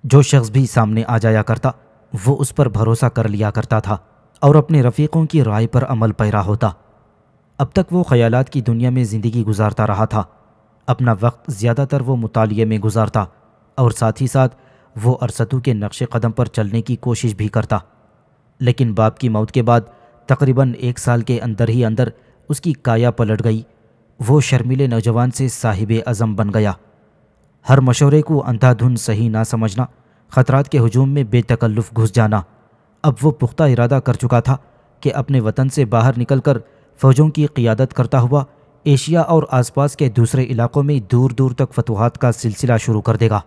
جو شخص بھی سامنے آ جایا کرتا وہ اس پر بھروسہ کر لیا کرتا تھا اور اپنے رفیقوں کی رائے پر عمل پیرا ہوتا۔ اب تک وہ خیالات کی دنیا میں زندگی گزارتا رہا تھا۔ اپنا وقت زیادہ تر وہ مطالعے میں گزارتا اور ساتھ ہی ساتھ وہ ارسطو کے نقش قدم پر چلنے کی کوشش بھی کرتا۔ لیکن باپ کی موت کے بعد تقریباً 1 سال کے اندر ہی اندر اس کی کایا پلٹ گئی۔ وہ شرمیلے نوجوان سے صاحب عزم بن گیا۔ ہر مشورے کو اندھا دھن صحیح نہ سمجھنا، خطرات کے ہجوم میں بے تکلف گھس جانا۔ اب وہ پختہ ارادہ کر چکا تھا کہ اپنے وطن سے باہر نکل کر فوجوں کی قیادت کرتا ہوا ایشیا اور آس پاس کے دوسرے علاقوں میں دور دور تک فتوحات کا سلسلہ شروع کر دے گا۔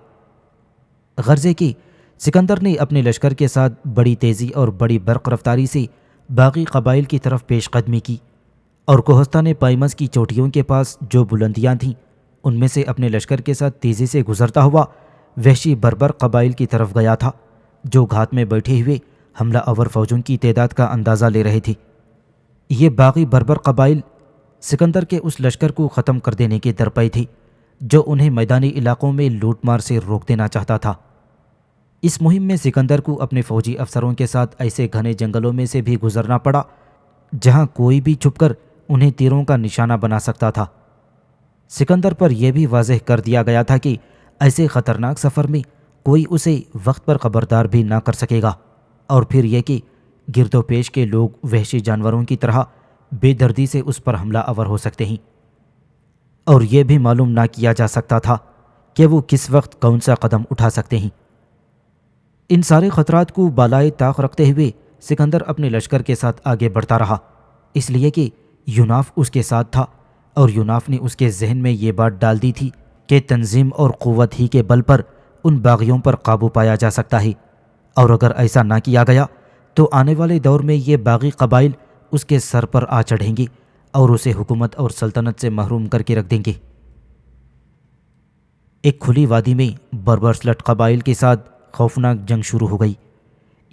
غرضے کہ سکندر نے اپنے لشکر کے ساتھ بڑی تیزی اور بڑی برق رفتاری سے باغی قبائل کی طرف پیش قدمی کی، اور کوہستان پائمز کی چوٹیوں کے پاس جو بلندیاں تھیں ان میں سے اپنے لشکر کے ساتھ تیزی سے گزرتا ہوا وحشی بربر قبائل کی طرف گیا تھا، جو گھات میں بیٹھے ہوئے حملہ آور فوجوں کی تعداد کا اندازہ لے رہے تھے۔ یہ باغی بربر قبائل سکندر کے اس لشکر کو ختم کر دینے کے درپے تھے جو انہیں میدانی علاقوں میں لوٹ مار سے روک دینا چاہتا تھا۔ اس مہم میں سکندر کو اپنے فوجی افسروں کے ساتھ ایسے گھنے جنگلوں میں سے بھی گزرنا پڑا جہاں کوئی بھی چھپ کر انہیں تیروں کا نشانہ بنا سکتا تھا۔ سکندر پر یہ بھی واضح کر دیا گیا تھا کہ ایسے خطرناک سفر میں کوئی اسے وقت پر خبردار بھی نہ کر سکے گا، اور پھر یہ کہ گرد و پیش کے لوگ وحشی جانوروں کی طرح بے دردی سے اس پر حملہ آور ہو سکتے ہیں، اور یہ بھی معلوم نہ کیا جا سکتا تھا کہ وہ کس وقت کون سا قدم اٹھا سکتے ہیں۔ ان سارے خطرات کو بالائے طاق رکھتے ہوئے سکندر اپنے لشکر کے ساتھ آگے بڑھتا رہا، اس لیے کہ یوناف اس کے ساتھ تھا، اور یوناف نے اس کے ذہن میں یہ بات ڈال دی تھی کہ تنظیم اور قوت ہی کے بل پر ان باغیوں پر قابو پایا جا سکتا ہے، اور اگر ایسا نہ کیا گیا تو آنے والے دور میں یہ باغی قبائل اس کے سر پر آ چڑھیں گے اور اسے حکومت اور سلطنت سے محروم کر کے رکھ دیں گے۔ ایک کھلی وادی میں بربرسلٹ قبائل کے ساتھ خوفناک جنگ شروع ہو گئی۔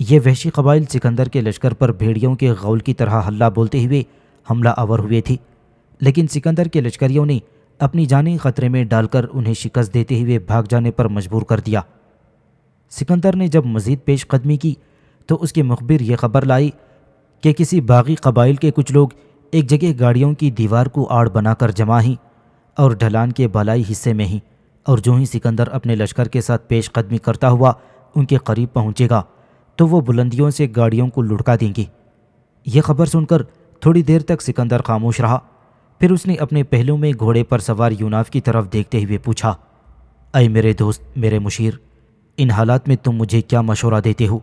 یہ وحشی قبائل سکندر کے لشکر پر بھیڑیوں کے غول کی طرح ہلہ بولتے ہوئے حملہ آور ہوئے تھے، لیکن سکندر کے لشکریوں نے اپنی جانیں خطرے میں ڈال کر انہیں شکست دیتے ہوئے بھاگ جانے پر مجبور کر دیا۔ سکندر نے جب مزید پیش قدمی کی تو اس کے مخبر یہ خبر لائی کہ کسی باغی قبائل کے کچھ لوگ ایک جگہ گاڑیوں کی دیوار کو آڑ بنا کر جمع ہیں اور ڈھلان کے بالائی حصے میں ہیں، اور جو ہی سکندر اپنے لشکر کے ساتھ پیش قدمی کرتا ہوا ان کے قریب پہنچے گا تو وہ بلندیوں سے گاڑیوں کو لڑکا دیں گے۔ یہ خبر سن کر تھوڑی دیر تک سکندر خاموش رہا، پھر اس نے اپنے پہلو میں گھوڑے پر سوار یوناف کی طرف دیکھتے ہوئے پوچھا، اے میرے دوست، میرے مشیر، ان حالات میں تم مجھے کیا مشورہ دیتے ہو؟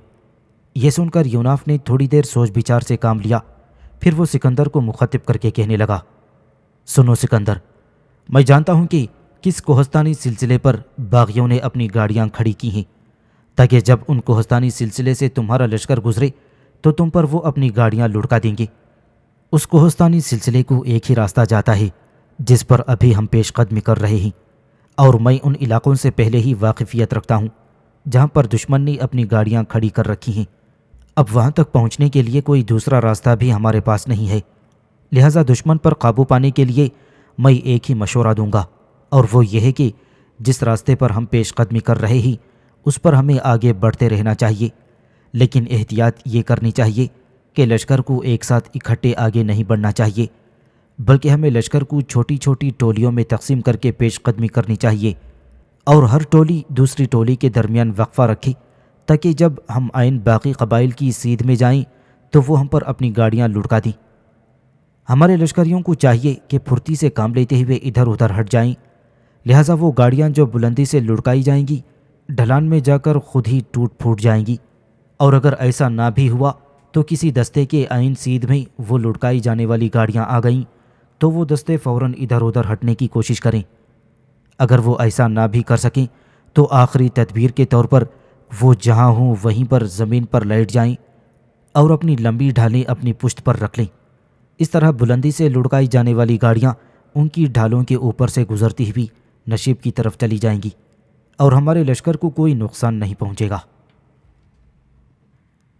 یہ سن کر یوناف نے تھوڑی دیر سوچ بچار سے کام لیا، پھر وہ سکندر کو مخاطب کر کے کہنے لگا، سنو سکندر، میں جانتا ہوں کہ کس کوہستانی سلسلے پر باغیوں نے اپنی گاڑیاں کھڑی کی ہیں، تاکہ جب ان کوہستانی سلسلے سے تمہارا لشکر گزرے تو تم پر وہ اپنی گاڑیاں لڑکا دیں گے۔ اس کوہستانی سلسلے کو ایک ہی راستہ جاتا ہے جس پر ابھی ہم پیش قدمی کر رہے ہیں، اور میں ان علاقوں سے پہلے ہی واقفیت رکھتا ہوں جہاں پر دشمن نے اپنی گاڑیاں کھڑی کر رکھی ہیں۔ اب وہاں تک پہنچنے کے لیے کوئی دوسرا راستہ بھی ہمارے پاس نہیں ہے، لہٰذا دشمن پر قابو پانے کے لیے میں ایک ہی مشورہ دوں گا، اور وہ یہ ہے کہ جس راستے پر ہم پیش قدمی کر رہے ہیں اس پر ہمیں آگے بڑھتے رہنا چاہیے، لیکن احتیاط یہ کرنی چاہیے کہ لشکر کو ایک ساتھ اکٹھے آگے نہیں بڑھنا چاہیے، بلکہ ہمیں لشکر کو چھوٹی چھوٹی ٹولیوں میں تقسیم کر کے پیش قدمی کرنی چاہیے، اور ہر ٹولی دوسری ٹولی کے درمیان وقفہ رکھے تاکہ جب ہم عین باقی قبائل کی سیدھ میں جائیں تو وہ ہم پر اپنی گاڑیاں لڑکا دیں۔ ہمارے لشکریوں کو چاہیے کہ پھرتی سے کام لیتے ہوئے ادھر ادھر ہٹ جائیں، لہٰذا وہ گاڑیاں جو بلندی سے لڑکائی جائیں گی ڈھلان میں جا کر خود ہی ٹوٹ پھوٹ جائیں گی، اور اگر ایسا نہ بھی ہوا تو کسی دستے کے عین سیدھ میں وہ لڑکائی جانے والی گاڑیاں آ گئیں تو وہ دستے فوراً ادھر ادھر ہٹنے کی کوشش کریں۔ اگر وہ ایسا نہ بھی کر سکیں تو آخری تدبیر کے طور پر وہ جہاں ہوں وہیں پر زمین پر لیٹ جائیں اور اپنی لمبی ڈھالیں اپنی پشت پر رکھ لیں۔ اس طرح بلندی سے لڑکائی جانے والی گاڑیاں ان کی ڈھالوں کے اوپر سے گزرتی ہوئی نشیب کی طرف چلی جائیں گی اور ہمارے لشکر کو کوئی نقصان نہیں پہنچے گا۔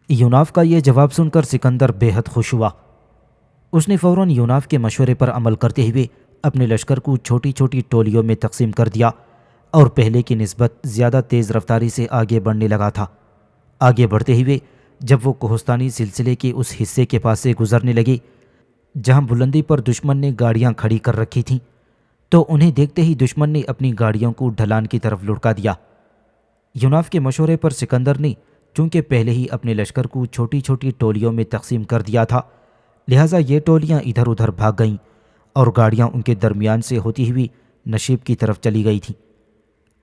یوناف کا یہ جواب سن کر سکندر بے حد خوش ہوا۔ اس نے فوراً یوناف کے مشورے پر عمل کرتے ہوئے اپنے لشکر کو چھوٹی چھوٹی ٹولیوں میں تقسیم کر دیا اور پہلے کی نسبت زیادہ تیز رفتاری سے آگے بڑھنے لگا تھا۔ آگے بڑھتے ہوئے جب وہ کوہستانی سلسلے کے اس حصے کے پاس سے گزرنے لگے جہاں بلندی پر دشمن نے گاڑیاں کھڑی کر رکھی تھیں تو انہیں دیکھتے ہی دشمن نے اپنی گاڑیوں کو ڈھلان کی طرف لڑکا دیا۔ یوناف کے مشورے پر سکندر نے چونکہ پہلے ہی اپنے لشکر کو چھوٹی چھوٹی ٹولیوں میں تقسیم کر دیا تھا، لہٰذا یہ ٹولیاں ادھر ادھر بھاگ گئیں اور گاڑیاں ان کے درمیان سے ہوتی ہوئی نشیب کی طرف چلی گئی تھیں۔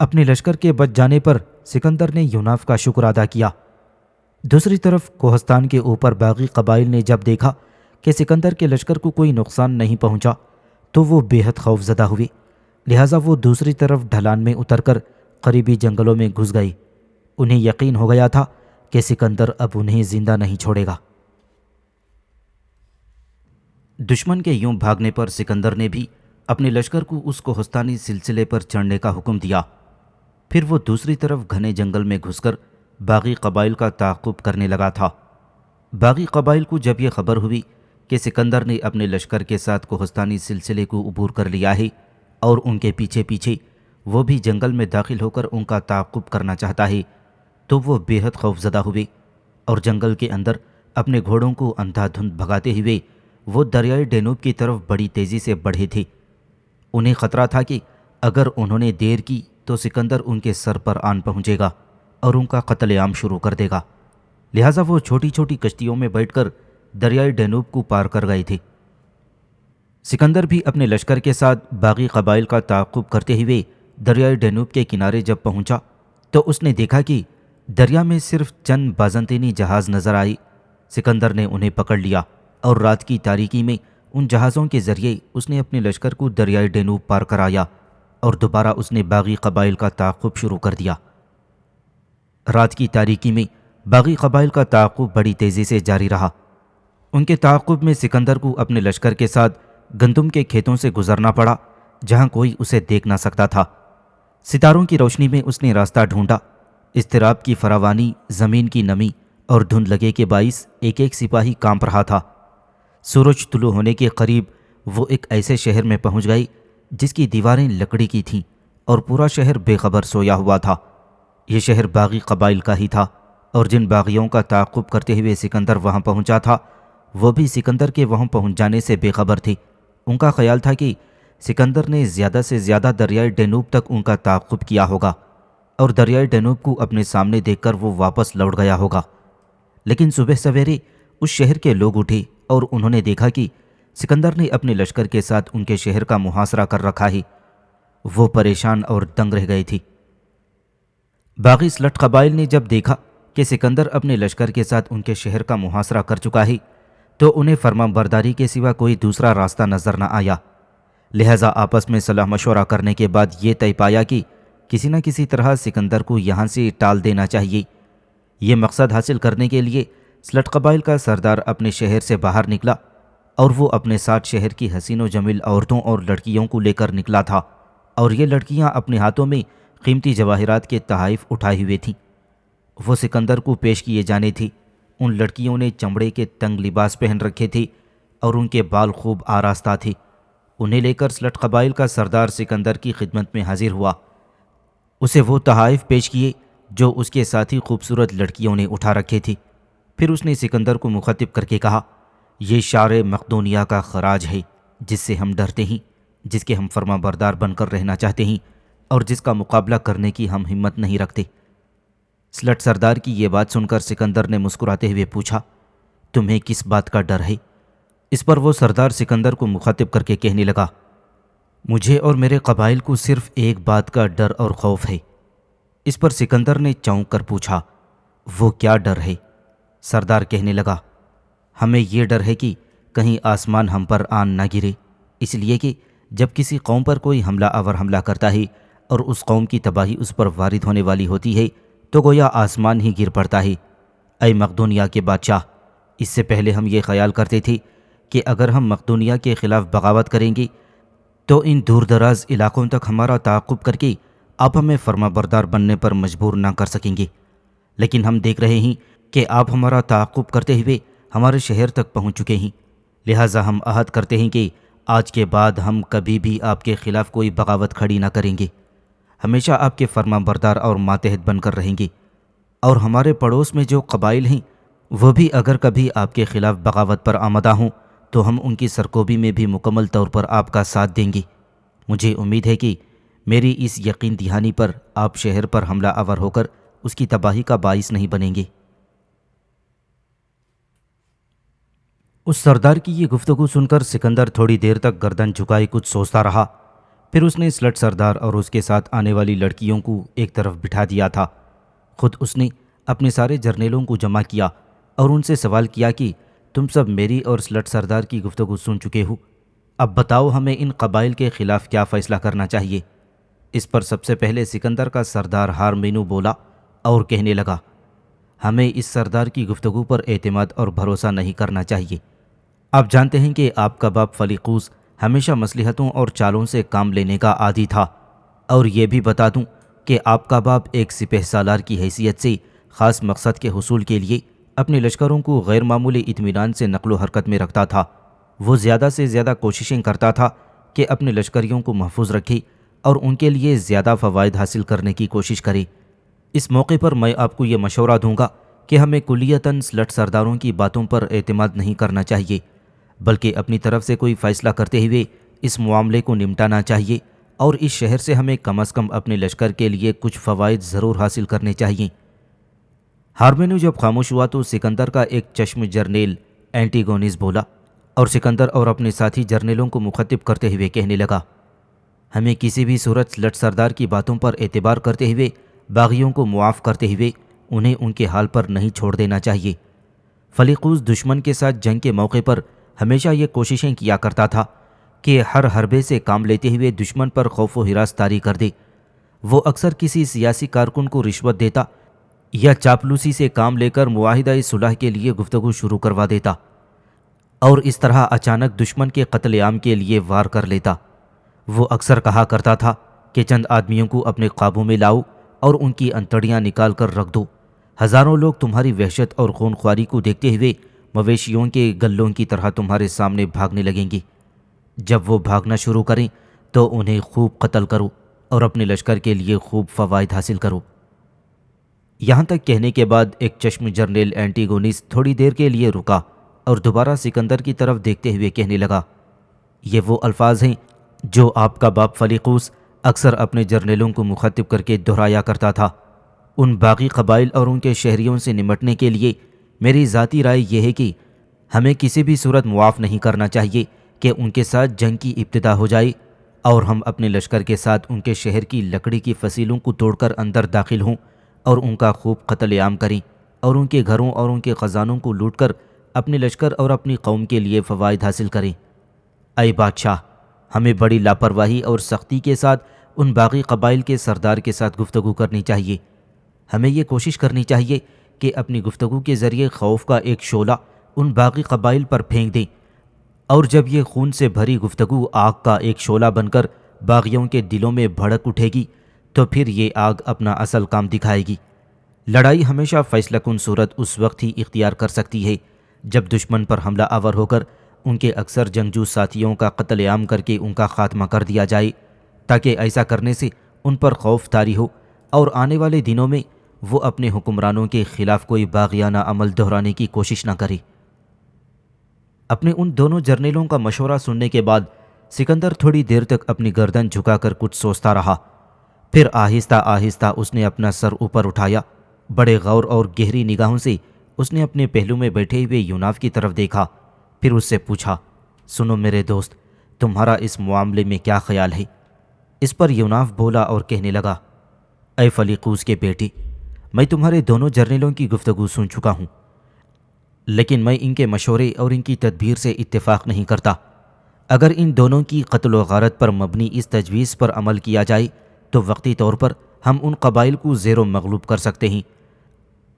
اپنے لشکر کے بچ جانے پر سکندر نے یوناف کا شکر ادا کیا۔ دوسری طرف کوہستان کے اوپر باغی قبائل نے جب دیکھا کہ سکندر کے لشکر کو کوئی نقصان نہیں پہنچا تو وہ بے حد خوف زدہ ہوئے، لہٰذا وہ دوسری طرف ڈھلان میں اتر کر قریبی جنگلوں میں گھس گئے۔ انہیں یقین ہو گیا تھا کہ سکندر اب انہیں زندہ نہیں چھوڑے گا۔ دشمن کے یوں بھاگنے پر سکندر نے بھی اپنے لشکر کو اس کوہستانی سلسلے پر چڑھنے کا حکم دیا۔ پھر وہ دوسری طرف گھنے جنگل میں گھس کر باغی قبائل کا تعاقب کرنے لگا تھا۔ باغی قبائل کو جب یہ خبر ہوئی کہ سکندر نے اپنے لشکر کے ساتھ کوہستانی سلسلے کو عبور کر لیا ہے اور ان کے پیچھے پیچھے وہ بھی جنگل میں داخل ہو کر ان کا تعاقب کرنا چاہتا ہے، تو وہ بے حد خوف زدہ ہوئے اور جنگل کے اندر اپنے گھوڑوں کو اندھا دھند بھگاتے ہوئے وہ دریائے ڈینوب کی طرف بڑی تیزی سے بڑھے تھے۔ انہیں خطرہ تھا کہ اگر انہوں نے دیر کی تو سکندر ان کے سر پر آن پہنچے گا اور ان کا قتل عام شروع کر دے گا، لہٰذا وہ چھوٹی چھوٹی کشتیوں میں بیٹھ کر دریائے ڈینوب کو پار کر گئے تھے۔ سکندر بھی اپنے لشکر کے ساتھ باغی قبائل کا تعاقب کرتے ہوئے دریائے ڈینوب کے کنارے جب پہنچا تو اس نے دیکھا کہ دریا میں صرف چند بازنطینی جہاز نظر آئے۔ سکندر نے انہیں پکڑ لیا اور رات کی تاریکی میں ان جہازوں کے ذریعے اس نے اپنے لشکر کو دریائے ڈینوب پار کرایا اور دوبارہ اس نے باغی قبائل کا تعاقب شروع کر دیا۔ رات کی تاریکی میں باغی قبائل کا تعاقب بڑی تیزی سے جاری رہا۔ ان کے تعاقب میں سکندر کو اپنے لشکر کے ساتھ گندم کے کھیتوں سے گزرنا پڑا جہاں کوئی اسے دیکھ نہ سکتا تھا۔ ستاروں کی روشنی میں اس نے راستہ ڈھونڈا۔ اضطراب کی فراوانی، زمین کی نمی اور دھند لگے کے باعث ایک ایک سپاہی کانپ رہا تھا۔ سورج طلوع ہونے کے قریب وہ ایک ایسے شہر میں پہنچ گئی جس کی دیواریں لکڑی کی تھیں اور پورا شہر بے خبر سویا ہوا تھا۔ یہ شہر باغی قبائل کا ہی تھا اور جن باغیوں کا تعاقب کرتے ہوئے سکندر وہاں پہنچا تھا وہ بھی سکندر کے وہاں پہنچ جانے سے بے خبر تھے۔ ان کا خیال تھا کہ سکندر نے زیادہ سے زیادہ دریائے ڈینوب تک ان کا تعاقب کیا ہوگا اور دریائے ڈینوب کو اپنے سامنے دیکھ کر وہ واپس لوٹ گیا ہوگا۔ لیکن صبح سویرے اس شہر کے لوگ اٹھے اور انہوں نے دیکھا کہ سکندر نے اپنے لشکر کے ساتھ ان کے شہر کا محاصرہ کر رکھا ہے۔ وہ پریشان اور دنگ رہ گئی تھی۔ باغی سلٹ قبائل نے جب دیکھا کہ سکندر اپنے لشکر کے ساتھ ان کے شہر کا محاصرہ کر چکا ہے تو انہیں فرما برداری کے سوا کوئی دوسرا راستہ نظر نہ آیا۔ لہذا آپس میں صلاح مشورہ کرنے کے بعد یہ طے پایا کہ کسی نہ کسی طرح سکندر کو یہاں سے ٹال دینا چاہیے۔ یہ مقصد حاصل کرنے کے لیے سلٹ قبائل کا سردار اپنے شہر سے باہر نکلا اور وہ اپنے ساتھ شہر کی حسین و جمیل عورتوں اور لڑکیوں کو لے کر نکلا تھا، اور یہ لڑکیاں اپنے ہاتھوں میں قیمتی جواہرات کے تحائف اٹھائے ہوئے تھیں۔ وہ سکندر کو پیش کیے جانے تھی۔ ان لڑکیوں نے چمڑے کے تنگ لباس پہن رکھے تھے اور ان کے بال خوب آراستہ تھے۔ انہیں لے کر سلٹ قبائل کا سردار سکندر کی خدمت میں حاضر ہوا۔ اسے وہ تحائف پیش کیے جو اس کے ساتھی خوبصورت لڑکیوں نے اٹھا رکھے تھے۔ پھر اس نے سکندر کو مخاطب کر کے کہا، یہ شار مقدونیہ کا خراج ہے جس سے ہم ڈرتے ہیں، جس کے ہم فرما بردار بن کر رہنا چاہتے ہیں اور جس کا مقابلہ کرنے کی ہم ہمت نہیں رکھتے۔ سلٹ سردار کی یہ بات سن کر سکندر نے مسکراتے ہوئے پوچھا، تمہیں کس بات کا ڈر ہے؟ اس پر وہ سردار سکندر کو مخاطب کر کے کہنے لگا، مجھے اور میرے قبائل کو صرف ایک بات کا ڈر اور خوف ہے۔ اس پر سکندر نے چونک کر پوچھا، وہ کیا ڈر ہے؟ سردار کہنے لگا، ہمیں یہ ڈر ہے کہ کہیں آسمان ہم پر آن نہ گرے، اس لیے کہ جب کسی قوم پر کوئی حملہ آور حملہ کرتا ہے اور اس قوم کی تباہی اس پر وارد ہونے والی ہوتی ہے تو گویا آسمان ہی گر پڑتا ہے۔ اے مقدونیہ کے بادشاہ، اس سے پہلے ہم یہ خیال کرتے تھے کہ اگر ہم مقدونیہ کے خلاف بغاوت کریں گے تو ان دور دراز علاقوں تک ہمارا تعاقب کر کے آپ ہمیں فرما بردار بننے پر مجبور نہ کر سکیں گے، لیکن ہم دیکھ رہے ہیں کہ آپ ہمارا تعاقب کرتے ہوئے ہمارے شہر تک پہنچ چکے ہیں۔ لہٰذا ہم عہد کرتے ہیں کہ آج کے بعد ہم کبھی بھی آپ کے خلاف کوئی بغاوت کھڑی نہ کریں گے، ہمیشہ آپ کے فرما بردار اور ماتحت بن کر رہیں گے، اور ہمارے پڑوس میں جو قبائل ہیں وہ بھی اگر کبھی آپ کے خلاف بغاوت پر آمدہ ہوں تو ہم ان کی سرکوبی میں بھی مکمل طور پر آپ کا ساتھ دیں گے۔ مجھے امید ہے کہ میری اس یقین دہانی پر آپ شہر پر حملہ آور ہو کر اس کی تباہی کا باعث نہیں بنیں گے۔ اس سردار کی یہ گفتگو سن کر سکندر تھوڑی دیر تک گردن جھکائے کچھ سوچتا رہا۔ پھر اس نے سلٹ سردار اور اس کے ساتھ آنے والی لڑکیوں کو ایک طرف بٹھا دیا تھا۔ خود اس نے اپنے سارے جرنیلوں کو جمع کیا اور ان سے سوال کیا کہ تم سب میری اور سلٹ سردار کی گفتگو سن چکے ہو، اب بتاؤ ہمیں ان قبائل کے خلاف کیا فیصلہ کرنا چاہیے۔ اس پر سب سے پہلے سکندر کا سردار ہارمینو بولا اور کہنے لگا، ہمیں اس سردار کی گفتگو پر اعتماد اور بھروسہ نہیں کرنا چاہیے۔ آپ جانتے ہیں کہ آپ کا باپ فلیقوس ہمیشہ مصلحتوں اور چالوں سے کام لینے کا عادی تھا، اور یہ بھی بتا دوں کہ آپ کا باپ ایک سپہ سالار کی حیثیت سے خاص مقصد کے حصول کے لیے اپنے لشکروں کو غیر معمولی اطمینان سے نقل و حرکت میں رکھتا تھا۔ وہ زیادہ سے زیادہ کوششیں کرتا تھا کہ اپنے لشکریوں کو محفوظ رکھے اور ان کے لیے زیادہ فوائد حاصل کرنے کی کوشش کرے۔ اس موقع پر میں آپ کو یہ مشورہ دوں گا کہ ہمیں کلیتاً سلٹ سرداروں کی باتوں پر اعتماد نہیں کرنا چاہیے، بلکہ اپنی طرف سے کوئی فیصلہ کرتے ہوئے اس معاملے کو نمٹانا چاہیے، اور اس شہر سے ہمیں کم از کم اپنے لشکر کے لیے کچھ فوائد ضرور حاصل کرنے چاہیے۔ ہارمینو جب خاموش ہوا تو سکندر کا ایک چشم جرنیل اینٹیگونس بولا اور سکندر اور اپنے ساتھی جرنیلوں کو مخاطب کرتے ہوئے کہنے لگا، ہمیں کسی بھی صورت سلٹ سردار کی باتوں پر اعتبار کرتے ہوئے باغیوں کو معاف کرتے ہوئے انہیں ان کے حال پر نہیں چھوڑ دینا چاہیے۔ فلیقوس دشمن کے ساتھ جنگ کے موقع پر ہمیشہ یہ کوششیں کیا کرتا تھا کہ ہر حربے سے کام لیتے ہوئے دشمن پر خوف و ہراس طاری کر دے۔ وہ اکثر کسی سیاسی کارکن کو رشوت دیتا یا چاپلوسی سے کام لے کر معاہدہ صلح کے لیے گفتگو شروع کروا دیتا اور اس طرح اچانک دشمن کے قتل عام کے لیے وار کر لیتا۔ وہ اکثر کہا کرتا تھا کہ چند آدمیوں کو اپنے قابو میں لاؤ اور ان کی انتڑیاں نکال کر رکھ دو، ہزاروں لوگ تمہاری وحشت اور خون خواری کو دیکھتے ہوئے مویشیوں کے گلوں کی طرح تمہارے سامنے بھاگنے لگیں گے۔ جب وہ بھاگنا شروع کریں تو انہیں خوب قتل کرو اور اپنے لشکر کے لیے خوب فوائد حاصل کرو۔ یہاں تک کہنے کے بعد ایک چشم جرنیل اینٹیگونیس تھوڑی دیر کے لیے رکا اور دوبارہ سکندر کی طرف دیکھتے ہوئے کہنے لگا، یہ وہ الفاظ ہیں جو آپ کا باپ فلیقوس اکثر اپنے جرنیلوں کو مخاطب کر کے دہرایا کرتا تھا۔ ان باغی قبائل اور ان کے شہریوں سے نمٹنے کے لیے میری ذاتی رائے یہ ہے کہ ہمیں کسی بھی صورت معاف نہیں کرنا چاہیے کہ ان کے ساتھ جنگ کی ابتدا ہو جائے اور ہم اپنے لشکر کے ساتھ ان کے شہر کی لکڑی کی فصیلوں کو توڑ کر اندر داخل ہوں اور ان کا خوب قتل عام کریں اور ان کے گھروں اور ان کے خزانوں کو لوٹ کر اپنے لشکر اور اپنی قوم کے لیے فوائد حاصل کریں۔ اے بادشاہ، ہمیں بڑی لاپرواہی اور سختی کے ساتھ ان باغی قبائل کے سردار کے ساتھ گفتگو کرنی چاہیے۔ ہمیں یہ کوشش کرنی چاہیے کہ اپنی گفتگو کے ذریعے خوف کا ایک شعلہ ان باغی قبائل پر پھینک دیں، اور جب یہ خون سے بھری گفتگو آگ کا ایک شعلہ بن کر باغیوں کے دلوں میں بھڑک اٹھے گی تو پھر یہ آگ اپنا اصل کام دکھائے گی۔ لڑائی ہمیشہ فیصلہ کن صورت اس وقت ہی اختیار کر سکتی ہے جب دشمن پر حملہ آور ہو کر ان کے اکثر جنگجو ساتھیوں کا قتل عام کر کے ان کا خاتمہ کر دیا جائے، تاکہ ایسا کرنے سے ان پر خوف طاری ہو اور آنے والے دنوں میں وہ اپنے حکمرانوں کے خلاف کوئی باغیانہ عمل دہرانے کی کوشش نہ کرے۔ اپنے ان دونوں جرنیلوں کا مشورہ سننے کے بعد سکندر تھوڑی دیر تک اپنی گردن جھکا کر کچھ سوچتا رہا، پھر آہستہ آہستہ اس نے اپنا سر اوپر اٹھایا، بڑے غور اور گہری نگاہوں سے اس نے اپنے پہلو میں بیٹھے ہوئے یوناف کی طرف دیکھا، پھر اس سے پوچھا، سنو میرے دوست، تمہارا اس معاملے میں کیا خیال ہے؟ اس پر یوناف بولا اور کہنے لگا، اے فلیقوس کے بیٹے، میں تمہارے دونوں جرنیلوں کی گفتگو سن چکا ہوں، لیکن میں ان کے مشورے اور ان کی تدبیر سے اتفاق نہیں کرتا۔ اگر ان دونوں کی قتل و غارت پر مبنی اس تجویز پر عمل کیا جائے تو وقتی طور پر ہم ان قبائل کو زیر و مغلوب کر سکتے ہیں،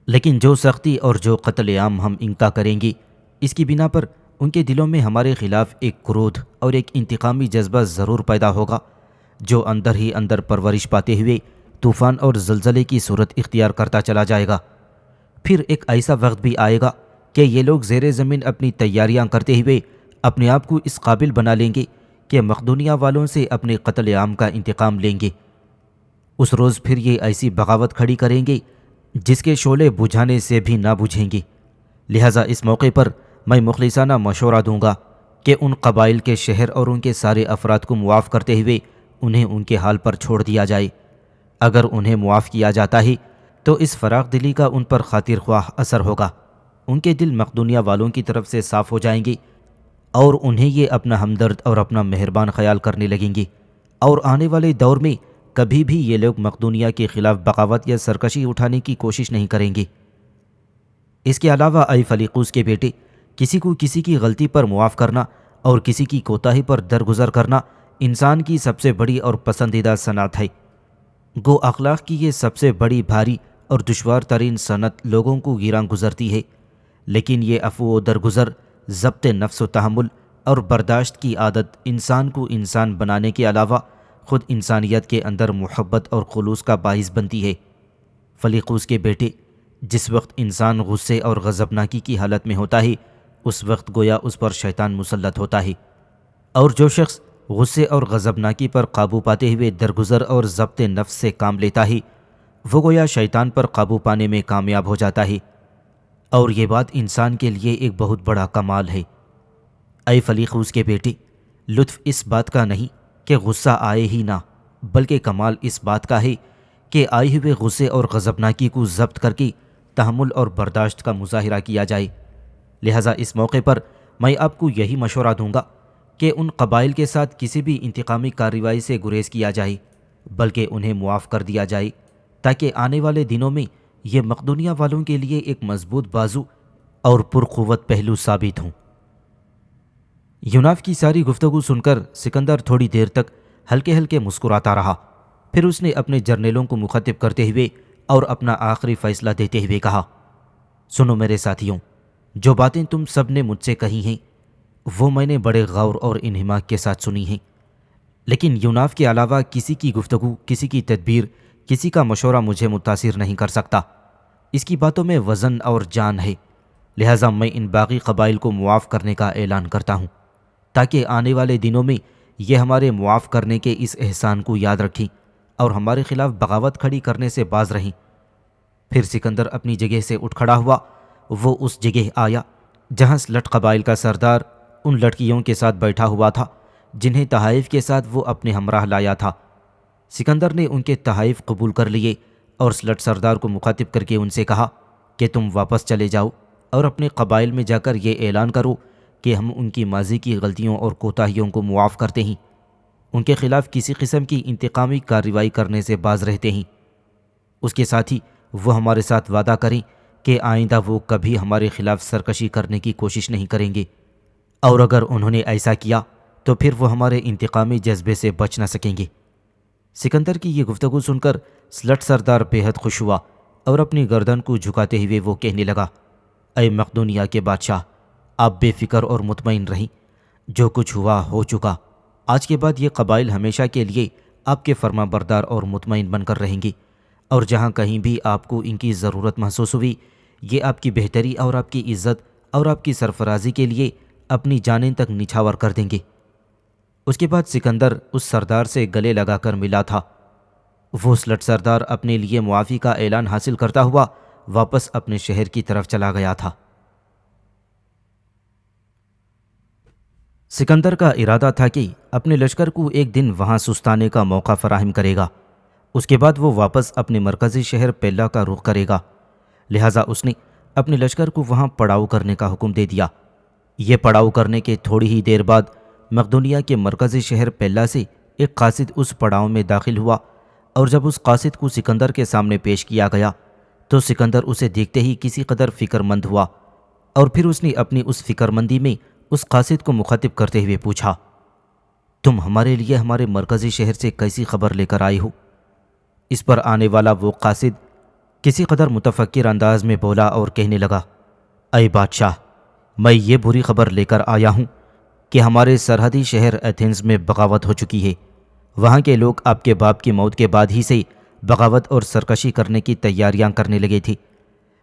لیکن جو سختی اور جو قتل عام ہم ان کا کریں گے، اس کی بنا پر ان کے دلوں میں ہمارے خلاف ایک کرودھ اور ایک انتقامی جذبہ ضرور پیدا ہوگا، جو اندر ہی اندر پرورش پاتے ہوئے طوفان اور زلزلے کی صورت اختیار کرتا چلا جائے گا۔ پھر ایک ایسا وقت بھی آئے گا کہ یہ لوگ زیر زمین اپنی تیاریاں کرتے ہوئے اپنے آپ کو اس قابل بنا لیں گے کہ مقدونیہ والوں سے اپنے قتل عام کا انتقام لیں گے۔ اس روز پھر یہ ایسی بغاوت کھڑی کریں گے جس کے شعلے بجھانے سے بھی نہ بجھیں گے۔ لہٰذا اس موقع پر میں مخلصانہ مشورہ دوں گا کہ ان قبائل کے شہر اور ان کے سارے افراد کو معاف کرتے ہوئے انہیں ان کے حال پر چھوڑ دیا جائے۔ اگر انہیں معاف کیا جاتا ہے تو اس فراغ دلی کا ان پر خاطر خواہ اثر ہوگا، ان کے دل مقدونیہ والوں کی طرف سے صاف ہو جائیں گے اور انہیں یہ اپنا ہمدرد اور اپنا مہربان خیال کرنے لگیں گے، اور آنے والے دور میں کبھی بھی یہ لوگ مقدونیہ کے خلاف بغاوت یا سرکشی اٹھانے کی کوشش نہیں کریں گے۔ اس کے علاوہ اے فلیقوس کے بیٹے، کسی کو کسی کی غلطی پر معاف کرنا اور کسی کی کوتاہی پر درگزر کرنا انسان کی سب سے بڑی اور پسندیدہ صنعت ہے۔ گو اخلاق کی یہ سب سے بڑی، بھاری اور دشوار ترین صنعت لوگوں کو گراں گزرتی ہے، لیکن یہ عفو و درگزر، ضبط نفس و تحمل اور برداشت کی عادت انسان کو انسان بنانے کے علاوہ خود انسانیت کے اندر محبت اور خلوص کا باعث بنتی ہے۔ فلیقوس کے بیٹے، جس وقت انسان غصے اور غضبناکی کی حالت میں ہوتا ہے، اس وقت گویا اس پر شیطان مسلط ہوتا ہے، اور جو شخص غصے اور غضبناکی پر قابو پاتے ہوئے درگزر اور ضبط نفس سے کام لیتا ہے، وہ گویا شیطان پر قابو پانے میں کامیاب ہو جاتا ہے، اور یہ بات انسان کے لیے ایک بہت بڑا کمال ہے۔ اے فلیقوس کے بیٹے، لطف اس بات کا نہیں کہ غصہ آئے ہی نہ، بلکہ کمال اس بات کا ہے کہ آئے ہوئے غصے اور غضبناکی کو ضبط کر کے تحمل اور برداشت کا مظاہرہ کیا جائے۔ لہٰذا اس موقع پر میں آپ کو یہی مشورہ دوں گا کہ ان قبائل کے ساتھ کسی بھی انتقامی کارروائی سے گریز کیا جائے، بلکہ انہیں معاف کر دیا جائے، تاکہ آنے والے دنوں میں یہ مقدونیہ والوں کے لیے ایک مضبوط بازو اور پرقوت پہلو ثابت ہوں۔ یوناف کی ساری گفتگو سن کر سکندر تھوڑی دیر تک ہلکے ہلکے مسکراتا رہا، پھر اس نے اپنے جرنیلوں کو مخاطب کرتے ہوئے اور اپنا آخری فیصلہ دیتے ہوئے کہا، سنو میرے ساتھیوں، جو باتیں تم سب نے مجھ سے کہی ہیں وہ میں نے بڑے غور اور انہماک کے ساتھ سنی ہیں، لیکن یوناف کے علاوہ کسی کی گفتگو، کسی کی تدبیر، کسی کا مشورہ مجھے متاثر نہیں کر سکتا۔ اس کی باتوں میں وزن اور جان ہے، لہٰذا میں ان باغی قبائل کو معاف کرنے کا اعلان کرتا ہوں تاکہ آنے والے دنوں میں یہ ہمارے معاف کرنے کے اس احسان کو یاد رکھیں اور ہمارے خلاف بغاوت کھڑی کرنے سے باز رہیں۔ پھر سکندر اپنی جگہ سے اٹھ کھڑا ہوا۔ وہ اس جگہ آیا جہاں سلٹ قبائل کا سردار ان لڑکیوں کے ساتھ بیٹھا ہوا تھا جنہیں تحائف کے ساتھ وہ اپنے ہمراہ لایا تھا۔ سکندر نے ان کے تحائف قبول کر لیے اور سلٹ سردار کو مخاطب کر کے ان سے کہا کہ تم واپس چلے جاؤ اور اپنے قبائل میں جا کر یہ اعلان کرو کہ ہم ان کی ماضی کی غلطیوں اور کوتاہیوں کو معاف کرتے ہیں، ان کے خلاف کسی قسم کی انتقامی کارروائی کرنے سے باز رہتے ہیں۔ اس کے ساتھ ہی وہ ہمارے ساتھ وعدہ کریں کہ آئندہ وہ کبھی ہمارے خلاف سرکشی کرنے کی کوشش نہیں کریں گے، اور اگر انہوں نے ایسا کیا تو پھر وہ ہمارے انتقامی جذبے سے بچ نہ سکیں گے۔ سکندر کی یہ گفتگو سن کر سلٹ سردار بے حد خوش ہوا اور اپنی گردن کو جھکاتے ہوئے وہ کہنے لگا، اے مقدونیہ کے بادشاہ، آپ بے فکر اور مطمئن رہیں، جو کچھ ہوا ہو چکا۔ آج کے بعد یہ قبائل ہمیشہ کے لیے آپ کے فرما بردار اور مطمئن بن کر رہیں گے، اور جہاں کہیں بھی آپ کو ان کی ضرورت محسوس ہوئی، یہ آپ کی بہتری اور آپ کی عزت اور آپ کی سرفرازی کے لیے اپنی جانیں تک نچھاور کر دیں گے۔ اس کے بعد سکندر اس سردار سے گلے لگا کر ملا تھا۔ وہ سلٹ سردار اپنے لیے معافی کا اعلان حاصل کرتا ہوا واپس اپنے شہر کی طرف چلا گیا تھا۔ سکندر کا ارادہ تھا کہ اپنے لشکر کو ایک دن وہاں سستانے کا موقع فراہم کرے گا، اس کے بعد وہ واپس اپنے مرکزی شہر پیلا کا رخ کرے گا، لہٰذا اس نے اپنے لشکر کو وہاں پڑاؤ کرنے کا حکم دے دیا۔ یہ پڑاؤ کرنے کے تھوڑی ہی دیر بعد مقدونیہ کے مرکزی شہر پیلا سے ایک قاصد اس پڑاؤ میں داخل ہوا، اور جب اس قاصد کو سکندر کے سامنے پیش کیا گیا تو سکندر اسے دیکھتے ہی کسی قدر فکر مند ہوا، اور پھر اس نے اپنی اس فکر مندی میں اس قاصد کو مخاطب کرتے ہوئے پوچھا، تم ہمارے لیے ہمارے مرکزی شہر سے کیسی خبر لے کر آئے ہو؟ اس پر آنے والا وہ قاصد کسی قدر متفکر انداز میں بولا اور کہنے لگا، اے بادشاہ، میں یہ بری خبر لے کر آیا ہوں کہ ہمارے سرحدی شہر ایتھنز میں بغاوت ہو چکی ہے۔ وہاں کے لوگ آپ کے باپ کی موت کے بعد ہی سے بغاوت اور سرکشی کرنے کی تیاریاں کرنے لگے تھے،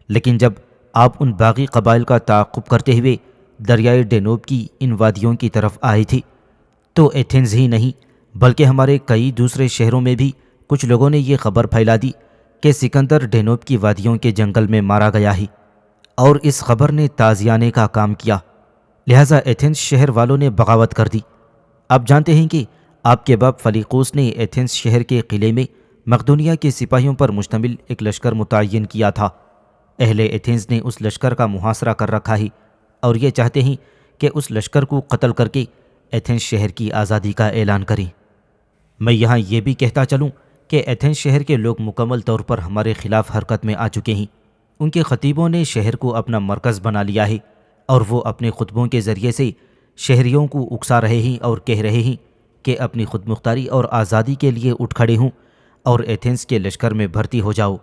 لیکن جب آپ ان باغی قبائل کا تعاقب کرتے ہوئے دریائے ڈینوب کی ان وادیوں کی طرف آئے تھے تو ایتھنز ہی نہیں بلکہ ہمارے کئی دوسرے شہروں میں بھی کچھ لوگوں نے یہ خبر پھیلا دی کہ سکندر ڈینوب کی وادیوں کے جنگل میں مارا گیا ہے، اور اس خبر نے تازیانے کا کام کیا، لہٰذا ایتھنز شہر والوں نے بغاوت کر دی۔ آپ جانتے ہیں کہ آپ کے باپ فلیقوس نے ایتھنز شہر کے قلعے میں مقدونیہ کے سپاہیوں پر مشتمل ایک لشکر متعین کیا تھا۔ اہل ایتھنز نے اس لشکر کا محاصرہ کر رکھا ہے اور یہ چاہتے ہیں کہ اس لشکر کو قتل کر کے ایتھنز شہر کی آزادی کا اعلان کریں۔ میں یہاں یہ بھی کہتا چلوں کہ ایتھنز شہر کے لوگ مکمل طور پر ہمارے خلاف حرکت میں آ چکے ہیں۔ ان کے خطیبوں نے شہر کو اپنا مرکز بنا لیا ہے، اور وہ اپنے خطبوں کے ذریعے سے شہریوں کو اکسا رہے ہیں اور کہہ رہے ہیں کہ اپنی خود مختاری اور آزادی کے لیے اٹھ کھڑے ہوں اور ایتھنز کے لشکر میں بھرتی ہو جاؤ۔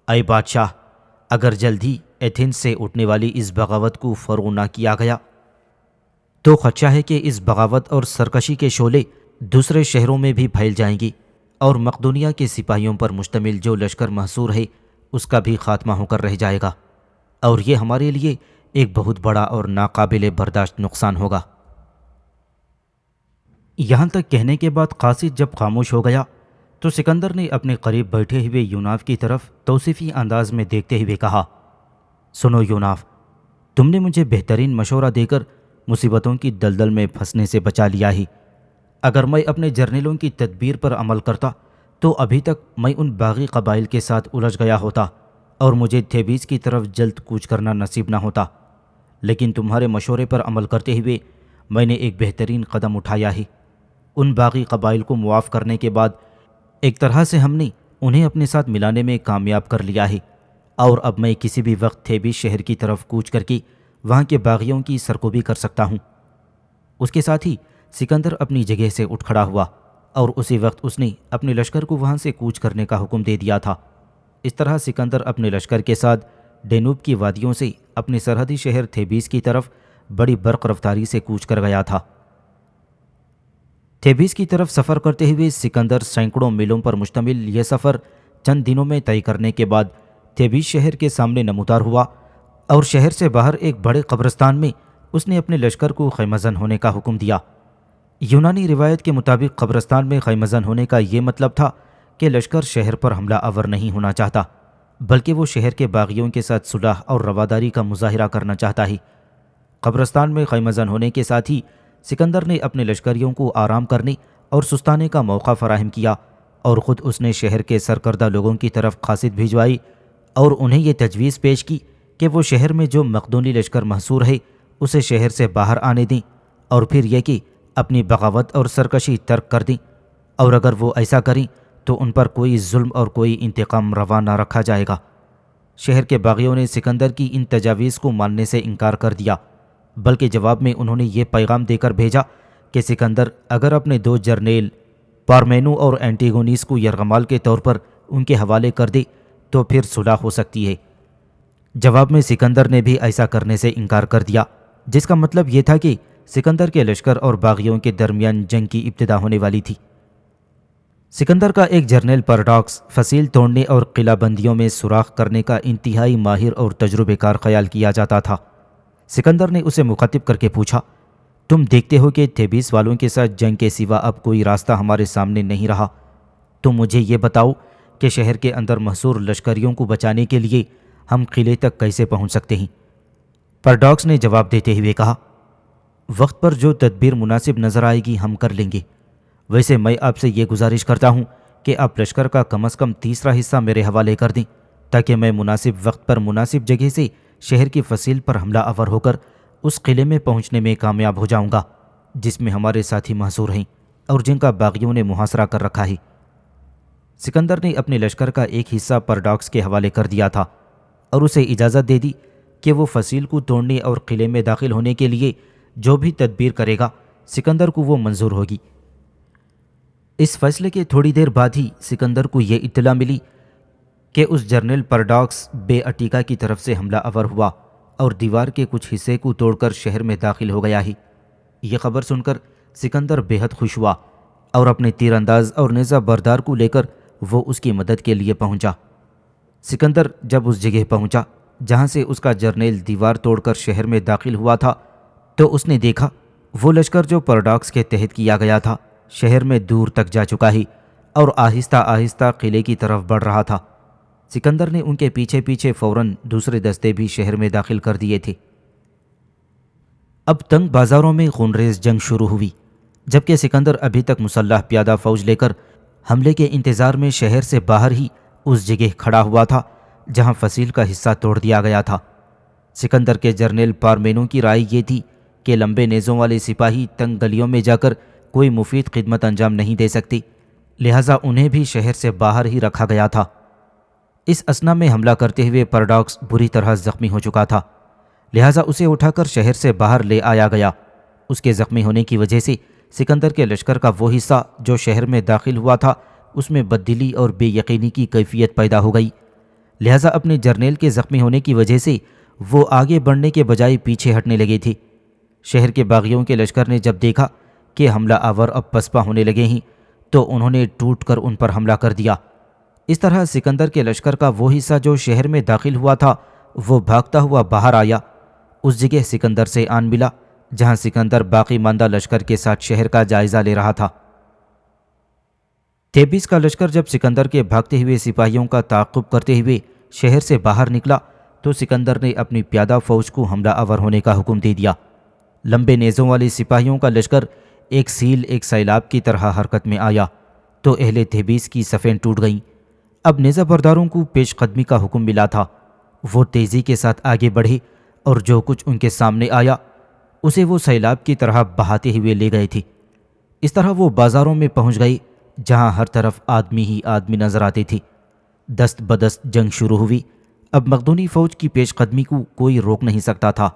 اے بادشاہ، اگر جلد ہی ایتھنز سے اٹھنے والی اس بغاوت کو فروغ نہ کیا گیا تو خدشہ ہے کہ اس بغاوت اور سرکشی کے شعلے دوسرے شہروں میں بھی پھیل جائیں گی، اور مقدونیہ کے سپاہیوں پر مشتمل جو لشکر محصور ہے اس کا بھی خاتمہ ہو کر رہ جائے گا، اور یہ ہمارے لیے ایک بہت بڑا اور ناقابل برداشت نقصان ہوگا۔ یہاں تک کہنے کے بعد قاصد جب خاموش ہو گیا تو سکندر نے اپنے قریب بیٹھے ہوئے یوناف کی طرف توصیفی انداز میں دیکھتے ہوئے کہا، سنو یوناف، تم نے مجھے بہترین مشورہ دے کر مصیبتوں کی دلدل میں پھنسنے سے بچا لیا ہے۔ اگر میں اپنے جرنیلوں کی تدبیر پر عمل کرتا تو ابھی تک میں ان باغی قبائل کے ساتھ الجھ گیا ہوتا اور مجھے تھیبیس کی طرف جلد کوچ کرنا نصیب نہ ہوتا، لیکن تمہارے مشورے پر عمل کرتے ہوئے میں نے ایک بہترین قدم اٹھایا ہے۔ ان باغی قبائل کو معاف کرنے کے بعد ایک طرح سے ہم نے انہیں اپنے ساتھ ملانے میں کامیاب کر لیا ہے، اور اب میں کسی بھی وقت تھیبیس شہر کی طرف کوچ کر کے وہاں کے باغیوں کی سرکوبی کر سکتا ہوں۔ اس کے ساتھ ہی سکندر اپنی جگہ سے اٹھ کھڑا ہوا، اور اسی وقت اس نے اپنے لشکر کو وہاں سے کوچ کرنے کا حکم دے دیا تھا۔ اس طرح سکندر اپنے لشکر کے ساتھ ڈینوب کی وادیوں سے اپنے سرحدی شہر تھیبیس کی طرف بڑی برق رفتاری سے کوچ کر گیا تھا۔ تھیبیس کی طرف سفر کرتے ہوئے سکندر سینکڑوں میلوں پر مشتمل یہ سفر چند دنوں میں طے کرنے کے بعد تھیبیس شہر کے سامنے نمودار ہوا، اور شہر سے باہر ایک بڑے قبرستان میں اس نے اپنے لشکر کو خیمہ زن ہونے کا حکم دیا۔ یونانی روایت کے مطابق قبرستان میں خیمہ زن ہونے کا یہ مطلب تھا کہ لشکر شہر پر حملہ آور نہیں ہونا چاہتا، بلکہ وہ شہر کے باغیوں کے ساتھ صلح اور رواداری کا مظاہرہ کرنا چاہتا ہے۔ قبرستان میں خیمہ زن ہونے کے ساتھ ہی سکندر نے اپنے لشکریوں کو آرام کرنے اور سستانے کا موقع فراہم کیا، اور خود اس نے شہر کے سرکردہ لوگوں کی طرف قاصد بھیجوائی اور انہیں یہ تجویز پیش کی کہ وہ شہر میں جو مقدونی لشکر محصور ہے اسے شہر سے باہر آنے دیں، اور پھر یہ کہ اپنی بغاوت اور سرکشی ترک کر دیں، اور اگر وہ ایسا کریں تو ان پر کوئی ظلم اور کوئی انتقام روا نہ رکھا جائے گا۔ شہر کے باغیوں نے سکندر کی ان تجاویز کو ماننے سے انکار کر دیا، بلکہ جواب میں انہوں نے یہ پیغام دے کر بھیجا کہ سکندر اگر اپنے دو جرنیل پارمینو اور اینٹیگونیس کو یرغمال کے طور پر ان کے حوالے کر دے تو پھر صلح ہو سکتی ہے۔ جواب میں سکندر نے بھی ایسا کرنے سے انکار کر دیا، جس کا مطلب یہ تھا کہ سکندر کے لشکر اور باغیوں کے درمیان جنگ کی ابتدا ہونے والی تھی۔ سکندر کا ایک جرنیل پرڈاکس فصیل توڑنے اور قلعہ بندیوں میں سوراخ کرنے کا انتہائی ماہر اور تجربے کار خیال کیا جاتا تھا۔ سکندر نے اسے مخاطب کر کے پوچھا، تم دیکھتے ہو کہ تھیبیس والوں کے ساتھ جنگ کے سوا اب کوئی راستہ ہمارے سامنے نہیں رہا، تم مجھے یہ بتاؤ کہ شہر کے اندر محصور لشکریوں کو بچانے کے لیے ہم قلعے تک کیسے پہنچ سکتے ہیں؟ پرڈاکس نے جواب دیتے ہوئے کہا، وقت پر جو تدبیر مناسب نظر آئے گی ہم کر لیں گے۔ ویسے میں آپ سے یہ گزارش کرتا ہوں کہ آپ لشکر کا کم از کم تیسرا حصہ میرے حوالے کر دیں، تاکہ میں مناسب وقت پر مناسب جگہ سے شہر کی فصیل پر حملہ آور ہو کر اس قلعے میں پہنچنے میں کامیاب ہو جاؤں گا جس میں ہمارے ساتھی محصور ہیں اور جن کا باغیوں نے محاصرہ کر رکھا ہے۔ سکندر نے اپنے لشکر کا ایک حصہ پرڈاکس کے حوالے کر دیا تھا اور اسے اجازت دے دی کہ وہ فصیل کو توڑنے اور قلعے میں داخل ہونے کے لیے جو بھی تدبیر کرے گا سکندر کو وہ منظور ہوگی۔ اس فیصلے کے تھوڑی دیر بعد ہی سکندر کو یہ اطلاع ملی کہ اس جرنیل پرڈاکس بے اٹیکا کی طرف سے حملہ آور ہوا اور دیوار کے کچھ حصے کو توڑ کر شہر میں داخل ہو گیا ہے۔ یہ خبر سن کر سکندر بے حد خوش ہوا اور اپنے تیر انداز اور نیزہ بردار کو لے کر وہ اس کی مدد کے لیے پہنچا۔ سکندر جب اس جگہ پہنچا جہاں سے اس کا جرنیل دیوار توڑ کر شہر میں داخل ہوا تھا تو اس نے دیکھا وہ لشکر جو پرڈاکس کے تحت کیا گیا تھا شہر میں دور تک جا چکا ہے اور آہستہ آہستہ قلعے کی طرف بڑھ رہا تھا۔ سکندر نے ان کے پیچھے پیچھے فوراً دوسرے دستے بھی شہر میں داخل کر دیے تھے۔ اب تنگ بازاروں میں خونریز جنگ شروع ہوئی، جبکہ سکندر ابھی تک مسلح پیادہ فوج لے کر حملے کے انتظار میں شہر سے باہر ہی اس جگہ کھڑا ہوا تھا جہاں فصیل کا حصہ توڑ دیا گیا تھا۔ سکندر کے جرنیل پارمینو کی رائے یہ تھی کہ لمبے نیزوں والے سپاہی تنگ گلیوں میں جا کر کوئی مفید خدمت انجام نہیں دے سکتی، لہٰذا انہیں بھی شہر سے باہر ہی رکھا گیا تھا۔ اس اثنا میں حملہ کرتے ہوئے پرڈاکس بری طرح زخمی ہو چکا تھا، لہٰذا اسے اٹھا کر شہر سے باہر لے آیا گیا۔ اس کے زخمی ہونے کی وجہ سے سکندر کے لشکر کا وہ حصہ جو شہر میں داخل ہوا تھا اس میں بددلی اور بے یقینی کی کیفیت پیدا ہو گئی، لہٰذا اپنے جرنیل کے زخمی ہونے کی وجہ سے وہ آگے بڑھنے کے بجائے پیچھے ہٹنے لگے تھے۔ شہر کے باغیوں کے لشکر نے جب دیکھا کہ حملہ آور اب پسپا ہونے لگے ہیں تو انہوں نے ٹوٹ کر ان پر حملہ کر دیا۔ اس طرح سکندر کے لشکر کا وہ حصہ جو شہر میں داخل ہوا تھا وہ بھاگتا ہوا باہر آیا، اس جگہ سکندر سے آن ملا جہاں سکندر باقی ماندہ لشکر کے ساتھ شہر کا جائزہ لے رہا تھا۔ تھیبیس کا لشکر جب سکندر کے بھاگتے ہوئے سپاہیوں کا تعاقب کرتے ہوئے شہر سے باہر نکلا تو سکندر نے اپنی پیادہ فوج کو حملہ آور ہونے کا حکم دے دیا۔ لمبے نیزوں والے سپاہیوں کا لشکر ایک سیل ایک سیلاب کی طرح حرکت میں آیا تو اہل تھیبیس کی صفیں ٹوٹ گئیں۔ اب نیزہ برداروں کو پیش قدمی کا حکم ملا تھا، وہ تیزی کے ساتھ آگے بڑھے اور جو کچھ ان کے سامنے آیا اسے وہ سیلاب کی طرح بہاتے ہوئے لے گئے تھے۔ اس طرح وہ بازاروں میں پہنچ گئے جہاں ہر طرف آدمی ہی آدمی نظر آتے تھے۔ دست بدست جنگ شروع ہوئی۔ اب مقدونی فوج کی پیش قدمی کو کوئی روک نہیں سکتا تھا۔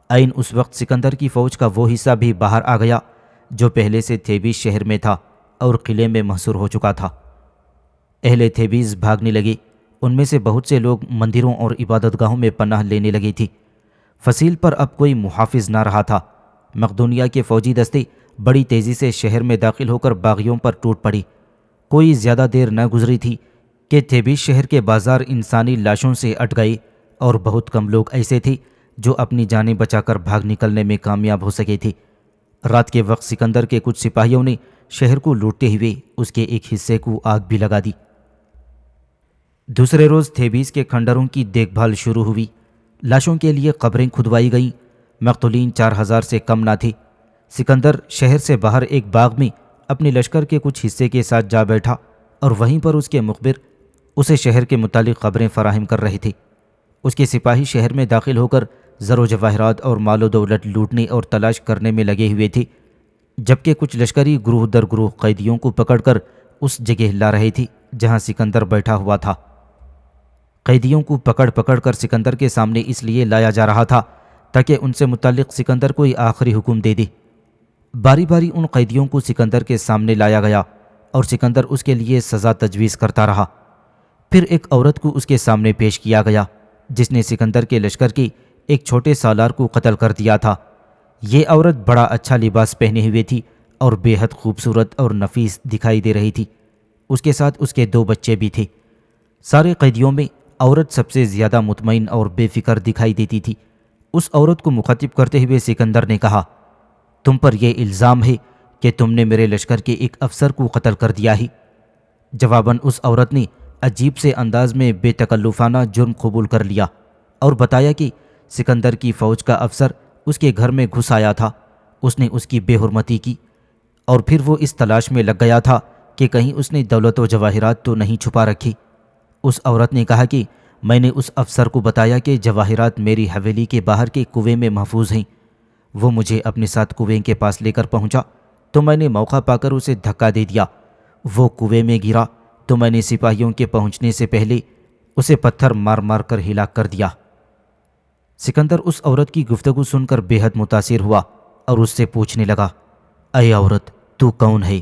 عین اس وقت سکندر کی فوج کا وہ حصہ بھی باہر آ گیا جو پہلے سے تھیبیس شہر میں تھا اور قلعے میں محصور ہو چکا تھا۔ اہل تھیبیس بھاگنے لگے ان میں سے بہت سے لوگ مندروں اور عبادت گاہوں میں پناہ لینے لگے تھے۔ فصیل پر اب کوئی محافظ نہ رہا تھا۔ مقدونیہ کے فوجی دستے بڑی تیزی سے شہر میں داخل ہو کر باغیوں پر ٹوٹ پڑے۔ کوئی زیادہ دیر نہ گزری تھی کہ تھیبیس شہر کے بازار انسانی لاشوں سے اٹ گئے، اور بہت کم لوگ ایسے تھے جو اپنی جانیں بچا کر بھاگ نکلنے میں کامیاب ہو سکے تھے۔ رات کے وقت سکندر کے کچھ سپاہیوں نے شہر کو لوٹتے ہوئے اس کے ایک حصے کو آگ بھی لگا دی۔ دوسرے روز تھیبیس کے کھنڈروں کی دیکھ بھال شروع ہوئی۔ لاشوں کے لیے قبریں کھدوائی گئیں۔ مقتولین 4000 سے کم نہ تھے۔ سکندر شہر سے باہر ایک باغ میں اپنے لشکر کے کچھ حصے کے ساتھ جا بیٹھا، اور وہیں پر اس کے مخبر اسے شہر کے متعلق خبریں فراہم کر رہے تھے۔ اس کے سپاہی شہر میں داخل ہو کر زر و جواہرات اور مال و دولت لوٹنے اور تلاش کرنے میں لگے ہوئے تھے، جبکہ کچھ لشکری گروہ در گروہ قیدیوں کو پکڑ کر اس جگہ لا رہے تھے جہاں سکندر بیٹھا ہوا تھا۔ قیدیوں کو پکڑ پکڑ کر سکندر کے سامنے اس لیے لایا جا رہا تھا تاکہ ان سے متعلق سکندر کوئی آخری حکم دے دے۔ باری باری ان قیدیوں کو سکندر کے سامنے لایا گیا اور سکندر اس کے لیے سزا تجویز کرتا رہا۔ پھر ایک عورت کو اس کے سامنے پیش کیا گیا جس نے سکندر کے لشکر کے ایک چھوٹے سالار کو قتل کر دیا تھا۔ یہ عورت بڑا اچھا لباس پہنے ہوئے تھی اور بے حد خوبصورت اور نفیس دکھائی دے رہی تھی۔ اس کے ساتھ اس کے 2 بچے بھی تھے۔ سارے قیدیوں میں عورت سب سے زیادہ مطمئن اور بے فکر دکھائی دیتی تھی۔ اس عورت کو مخاطب کرتے ہوئے سکندر نے کہا، تم پر یہ الزام ہے کہ تم نے میرے لشکر کے ایک افسر کو قتل کر دیا ہے۔ جواباً اس عورت نے عجیب سے انداز میں بے تکلفانہ جرم قبول کر لیا اور بتایا کہ سکندر کی فوج کا افسر اس کے گھر میں گھس آیا تھا۔ اس نے اس کی بے حرمتی کی اور پھر وہ اس تلاش میں لگ گیا تھا کہ کہیں اس نے دولت و جواہرات تو نہیں چھپا رکھی۔ اس عورت نے کہا کہ میں نے اس افسر کو بتایا کہ جواہرات میری حویلی کے باہر کے کنویں میں محفوظ ہیں۔ وہ مجھے اپنے ساتھ کنویں کے پاس لے کر پہنچا تو میں نے موقع پا کر اسے دھکا دے دیا۔ وہ کنویں میں گرا تو میں نے سپاہیوں کے پہنچنے سے پہلے اسے پتھر مار مار کر ہلاک کر دیا۔ سکندر اس عورت کی گفتگو سن کر بے حد متاثر ہوا اور اس سے پوچھنے لگا، اے عورت، تو کون ہے؟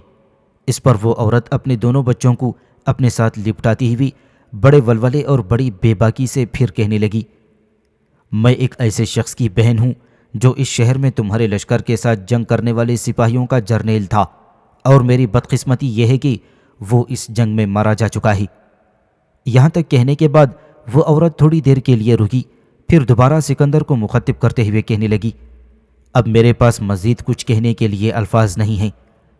اس پر وہ عورت اپنے دونوں بچوں کو اپنے ساتھ لپٹاتی ہوئی بڑے ولولے اور بڑی بے باکی سے پھر کہنے لگی، میں ایک ایسے شخص کی بہن ہوں جو اس شہر میں تمہارے لشکر کے ساتھ جنگ کرنے والے سپاہیوں کا جرنیل تھا، اور میری بدقسمتی یہ ہے کہ وہ اس جنگ میں مارا جا چکا ہے۔ یہاں تک کہنے کے بعد وہ عورت تھوڑی دیر کے لیے رکی، پھر دوبارہ سکندر کو مخاطب کرتے ہوئے کہنے لگی، اب میرے پاس مزید کچھ کہنے کے لیے الفاظ نہیں ہیں،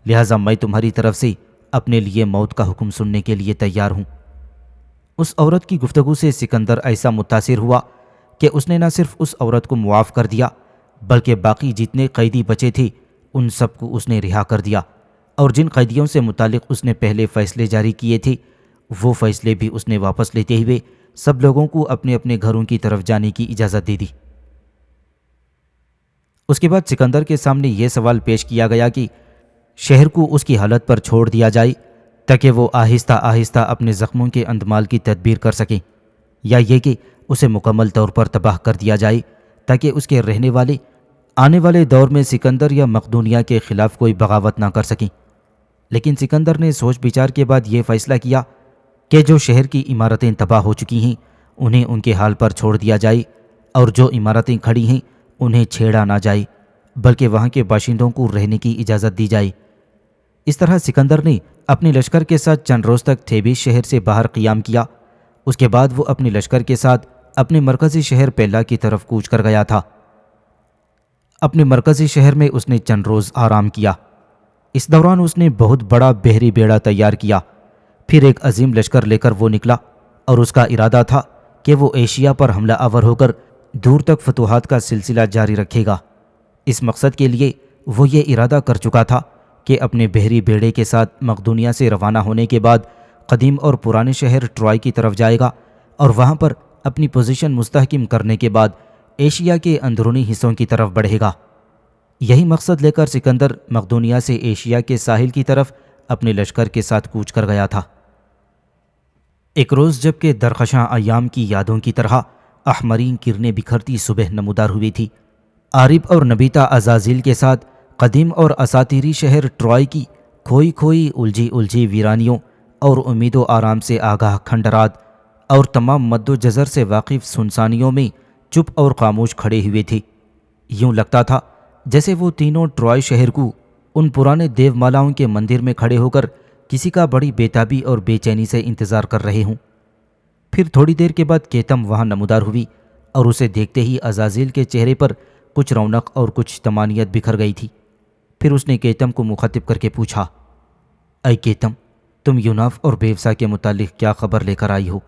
لہٰذا میں تمہاری طرف سے اپنے لیے موت کا حکم سننے کے لیے تیار ہوں۔ اس عورت کی گفتگو سے سکندر ایسا متاثر ہوا کہ اس نے نہ صرف اس عورت کو معاف کر دیا بلکہ باقی جتنے قیدی بچے تھے ان سب کو اس نے رہا کر دیا، اور جن قیدیوں سے متعلق اس نے پہلے فیصلے جاری کیے تھے وہ فیصلے بھی اس نے واپس لیتے ہوئے سب لوگوں کو اپنے اپنے گھروں کی طرف جانے کی اجازت دے دی۔ اس کے بعد سکندر کے سامنے یہ سوال پیش کیا گیا کہ شہر کو اس کی حالت پر چھوڑ دیا جائے تاکہ وہ آہستہ آہستہ اپنے زخموں کے اندمال کی تدبیر کر سکیں، یا یہ کہ اسے مکمل طور پر تباہ کر دیا جائے تاکہ اس کے رہنے والے آنے والے دور میں سکندر یا مقدونیہ کے خلاف کوئی بغاوت نہ کر سکیں۔ لیکن سکندر نے سوچ بچار کے بعد یہ فیصلہ کیا کہ جو شہر کی عمارتیں تباہ ہو چکی ہیں انہیں ان کے حال پر چھوڑ دیا جائے، اور جو عمارتیں کھڑی ہیں انہیں چھیڑا نہ جائے بلکہ وہاں کے باشندوں کو رہنے کی اجازت دی جائے۔ اس طرح سکندر نے اپنے لشکر کے ساتھ چند روز تک تھیبیس شہر سے باہر قیام کیا۔ اس کے بعد وہ اپنے لشکر کے ساتھ اپنے مرکزی شہر پیلا کی طرف کوچ کر گیا تھا۔ اپنے مرکزی شہر میں اس نے چند روز آرام کیا۔ اس دوران اس نے بہت بڑا بحری بیڑا تیار کیا۔ پھر ایک عظیم لشکر لے کر وہ نکلا، اور اس کا ارادہ تھا کہ وہ ایشیا پر حملہ آور ہو کر دور تک فتوحات کا سلسلہ جاری رکھے گا۔ اس مقصد کے لیے وہ یہ ارادہ کر چکا تھا کہ اپنے بحری بیڑے کے ساتھ مقدونیہ سے روانہ ہونے کے بعد قدیم اور پرانے شہر ٹرائی کی طرف جائے گا، اور وہاں پر اپنی پوزیشن مستحکم کرنے کے بعد ایشیا کے اندرونی حصوں کی طرف بڑھے گا۔ یہی مقصد لے کر سکندر مقدونیہ سے ایشیا کے ساحل کی طرف اپنے لشکر کے ساتھ کوچ کر گیا تھا۔ ایک روز جب کہ درخشاں ایام کی یادوں کی طرح احمرین کرنیں بکھرتی صبح نمودار ہوئی تھی، عارب اور نبیتا عزازیل کے ساتھ قدیم اور اساطیری شہر ٹرائی کی کھوئی کھوئی الجھی الجھی ویرانیوں اور امید و آرام سے آگاہ کھنڈرات اور تمام مد و جزر سے واقف سنسانیوں میں چپ اور خاموش کھڑے ہوئے تھے۔ یوں لگتا تھا جیسے وہ تینوں ٹرائے شہر کو ان پرانے دیو مالاؤں کے مندر میں کھڑے ہو کر کسی کا بڑی بےتابی اور بے چینی سے انتظار کر رہے ہوں۔ پھر تھوڑی دیر کے بعد کیتم وہاں نمودار ہوئی اور اسے دیکھتے ہی عزازیل کے چہرے پر کچھ رونق اور کچھ طمانینت بکھر گئی تھی۔ پھر اس نے کیتم کو مخاطب کر کے پوچھا، اے کیتم، تم یوناف اور بیوسا کے متعلق کیا خبر لے کر آئی ہو؟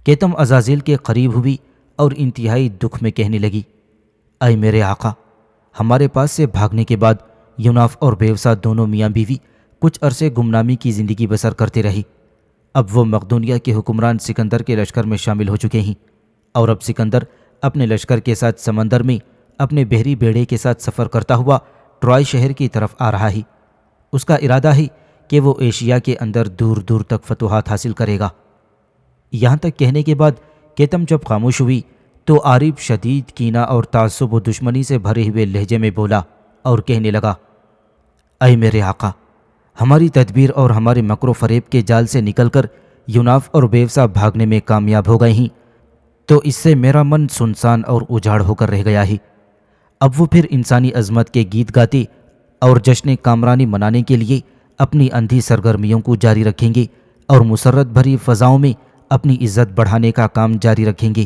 کیتم عزازیل کے قریب ہوئی اور انتہائی دکھ میں کہنے لگی، اے میرے آقا، ہمارے پاس سے بھاگنے کے بعد یوناف اور بیوسا دونوں میاں بیوی کچھ عرصے گمنامی کی زندگی بسر کرتے رہی۔ اب وہ مقدونیہ کے حکمران سکندر کے لشکر میں شامل ہو چکے ہیں، اور اب سکندر اپنے لشکر کے ساتھ سمندر میں اپنے بحری بیڑے کے ساتھ سفر کرتا ہوا ٹرائے شہر کی طرف آ رہا ہے۔ اس کا ارادہ ہے کہ وہ ایشیا کے اندر دور دور تک فتوحات حاصل کرے گا۔ یہاں تک کہنے کے بعد کیتم جب خاموش ہوئی تو عارب شدید کینہ اور تعصب و دشمنی سے بھرے ہوئے لہجے میں بولا اور کہنے لگا، اے میرے آقا، ہماری تدبیر اور ہمارے مکر و فریب کے جال سے نکل کر یوناف اور بیوسا بھاگنے میں کامیاب ہو گئے ہیں، تو اس سے میرا من سنسان اور اجاڑ ہو کر رہ گیا ہے۔ اب وہ پھر انسانی عظمت کے گیت گاتے اور جشن کامرانی منانے کے لیے اپنی اندھی سرگرمیوں کو جاری رکھیں گے اور مسرت بھری فضاؤں میں اپنی عزت بڑھانے کا کام جاری رکھیں گے۔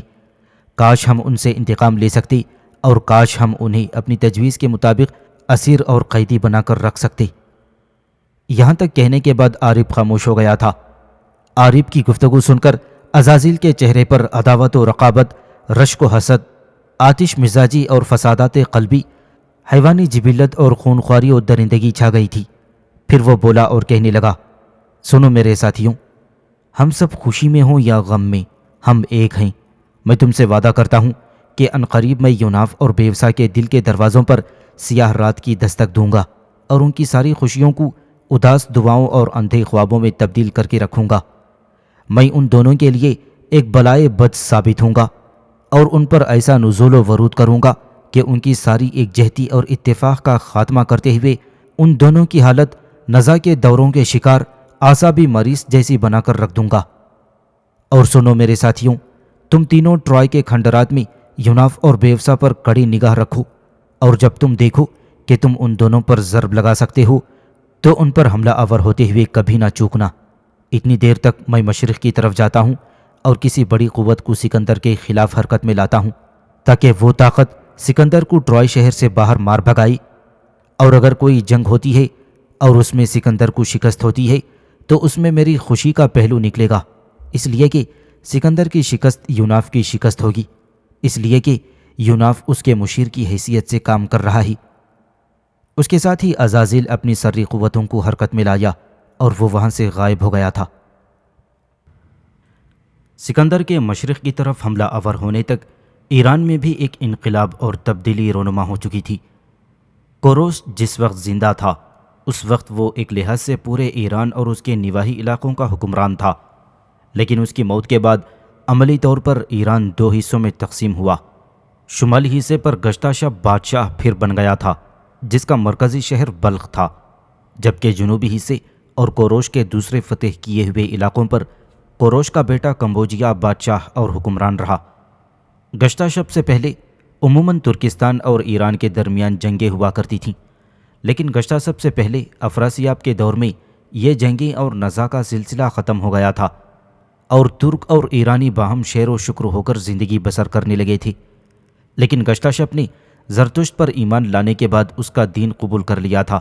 کاش ہم ان سے انتقام لے سکتے اور کاش ہم انہیں اپنی تجویز کے مطابق اسیر اور قیدی بنا کر رکھ سکتے۔ یہاں تک کہنے کے بعد عارب خاموش ہو گیا تھا۔ عارب کی گفتگو سن کر عزازیل کے چہرے پر عداوت و رقابت، رشک و حسد، آتش مزاجی اور فسادات قلبی، حیوانی جبلت اور خونخواری و درندگی چھا گئی تھی۔ پھر وہ بولا اور کہنے لگا، سنو میرے ساتھیوں، ہم سب خوشی میں ہوں یا غم میں، ہم ایک ہیں۔ میں تم سے وعدہ کرتا ہوں کہ عنقریب میں یوناف اور بیوسا کے دل کے دروازوں پر سیاہ رات کی دستک دوں گا اور ان کی ساری خوشیوں کو اداس دعاؤں اور اندھے خوابوں میں تبدیل کر کے رکھوں گا۔ میں ان دونوں کے لیے ایک بلائے بد ثابت ہوں گا اور ان پر ایسا نزول و ورود کروں گا کہ ان کی ساری ایک جہتی اور اتفاق کا خاتمہ کرتے ہوئے ان دونوں کی حالت نزا کے دوروں کے شکار اعصابی مریض جیسی بنا کر رکھ دوں گا۔ اور سنو میرے ساتھیوں، تم تینوں ٹرائے کے کھنڈرات میں یوناف اور بیوسا پر کڑی نگاہ رکھو، اور جب تم دیکھو کہ تم ان دونوں پر ضرب لگا سکتے ہو تو ان پر حملہ آور ہوتے ہوئے کبھی نہ چوکنا۔ اتنی دیر تک میں مشرق کی طرف جاتا ہوں اور کسی بڑی قوت کو سکندر کے خلاف حرکت میں لاتا ہوں تاکہ وہ طاقت سکندر کو ٹرائے شہر سے باہر مار بھگائی، اور اگر کوئی جنگ ہوتی ہے اور اس میں سکندر کو شکست ہوتی ہے تو اس میں میری خوشی کا پہلو نکلے گا، اس لیے کہ سکندر کی شکست یوناف کی شکست ہوگی، اس لیے کہ یوناف اس کے مشیر کی حیثیت سے کام کر رہا ہے۔ اس کے ساتھ ہی عزازیل اپنی سری قوتوں کو حرکت میں لایا اور وہ وہاں سے غائب ہو گیا تھا۔ سکندر کے مشرق کی طرف حملہ آور ہونے تک ایران میں بھی ایک انقلاب اور تبدیلی رونما ہو چکی تھی۔ کوروش جس وقت زندہ تھا اس وقت وہ ایک لحاظ سے پورے ایران اور اس کے نواحی علاقوں کا حکمران تھا، لیکن اس کی موت کے بعد عملی طور پر ایران دو حصوں میں تقسیم ہوا۔ شمالی حصے پر گشتہ شب بادشاہ پھر بن گیا تھا جس کا مرکزی شہر بلخ تھا، جبکہ جنوبی حصے اور کوروش کے دوسرے فتح کیے ہوئے علاقوں پر کوروش کا بیٹا کمبوجیا بادشاہ اور حکمران رہا۔ گشتہ شب سے پہلے عموماً ترکستان اور ایران کے درمیان جنگیں ہوا کرتی تھیں، لیکن گشتہ شب سے پہلے افراسیاب کے دور میں یہ جنگیں اور نزاع کا سلسلہ ختم ہو گیا تھا اور ترک اور ایرانی باہم شیر و شکر ہو کر زندگی بسر کرنے لگے تھے۔ لیکن گشتہ شب نے زرتشت پر ایمان لانے کے بعد اس کا دین قبول کر لیا تھا،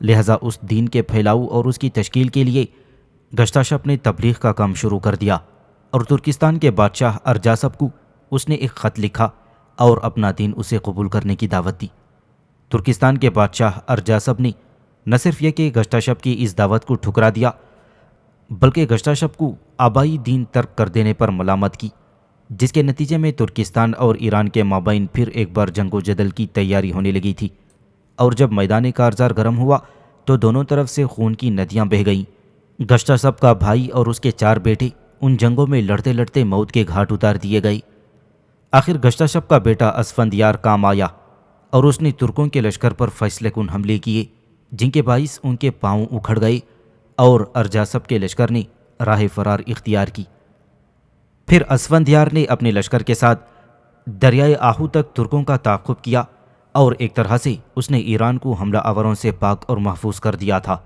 لہذا اس دین کے پھیلاؤ اور اس کی تشکیل کے لیے گشتہ شب نے تبلیغ کا کام شروع کر دیا، اور ترکستان کے بادشاہ ارجاسب کو اس نے ایک خط لکھا اور اپنا دین اسے قبول کرنے کی دعوت دی۔ ترکستان کے بادشاہ ارجاسب نے نہ صرف یہ کہ گشتہ شب کی اس دعوت کو ٹھکرا دیا بلکہ گشتہ شب کو آبائی دین ترک کر دینے پر ملامت کی، جس کے نتیجے میں ترکستان اور ایران کے مابین پھر ایک بار جنگ و جدل کی تیاری ہونے لگی تھی، اور جب میدان کارزار گرم ہوا تو دونوں طرف سے خون کی ندیاں بہہ گئیں۔ گشتہ شب کا بھائی اور اس کے 4 بیٹے ان جنگوں میں لڑتے لڑتے موت کے گھاٹ اتار دیے گئے۔ آخر گشتہ شب کا بیٹا اسفندیار کام آیا اور اس نے ترکوں کے لشکر پر فیصلے کن حملے کیے، جن کے باعث ان کے پاؤں اکھڑ گئے اور ارجاسب کے لشکر نے راہ فرار اختیار کی۔ پھر اسفندیار نے اپنے لشکر کے ساتھ دریائے آہو تک ترکوں کا تعاقب کیا اور ایک طرح سے اس نے ایران کو حملہ آوروں سے پاک اور محفوظ کر دیا تھا۔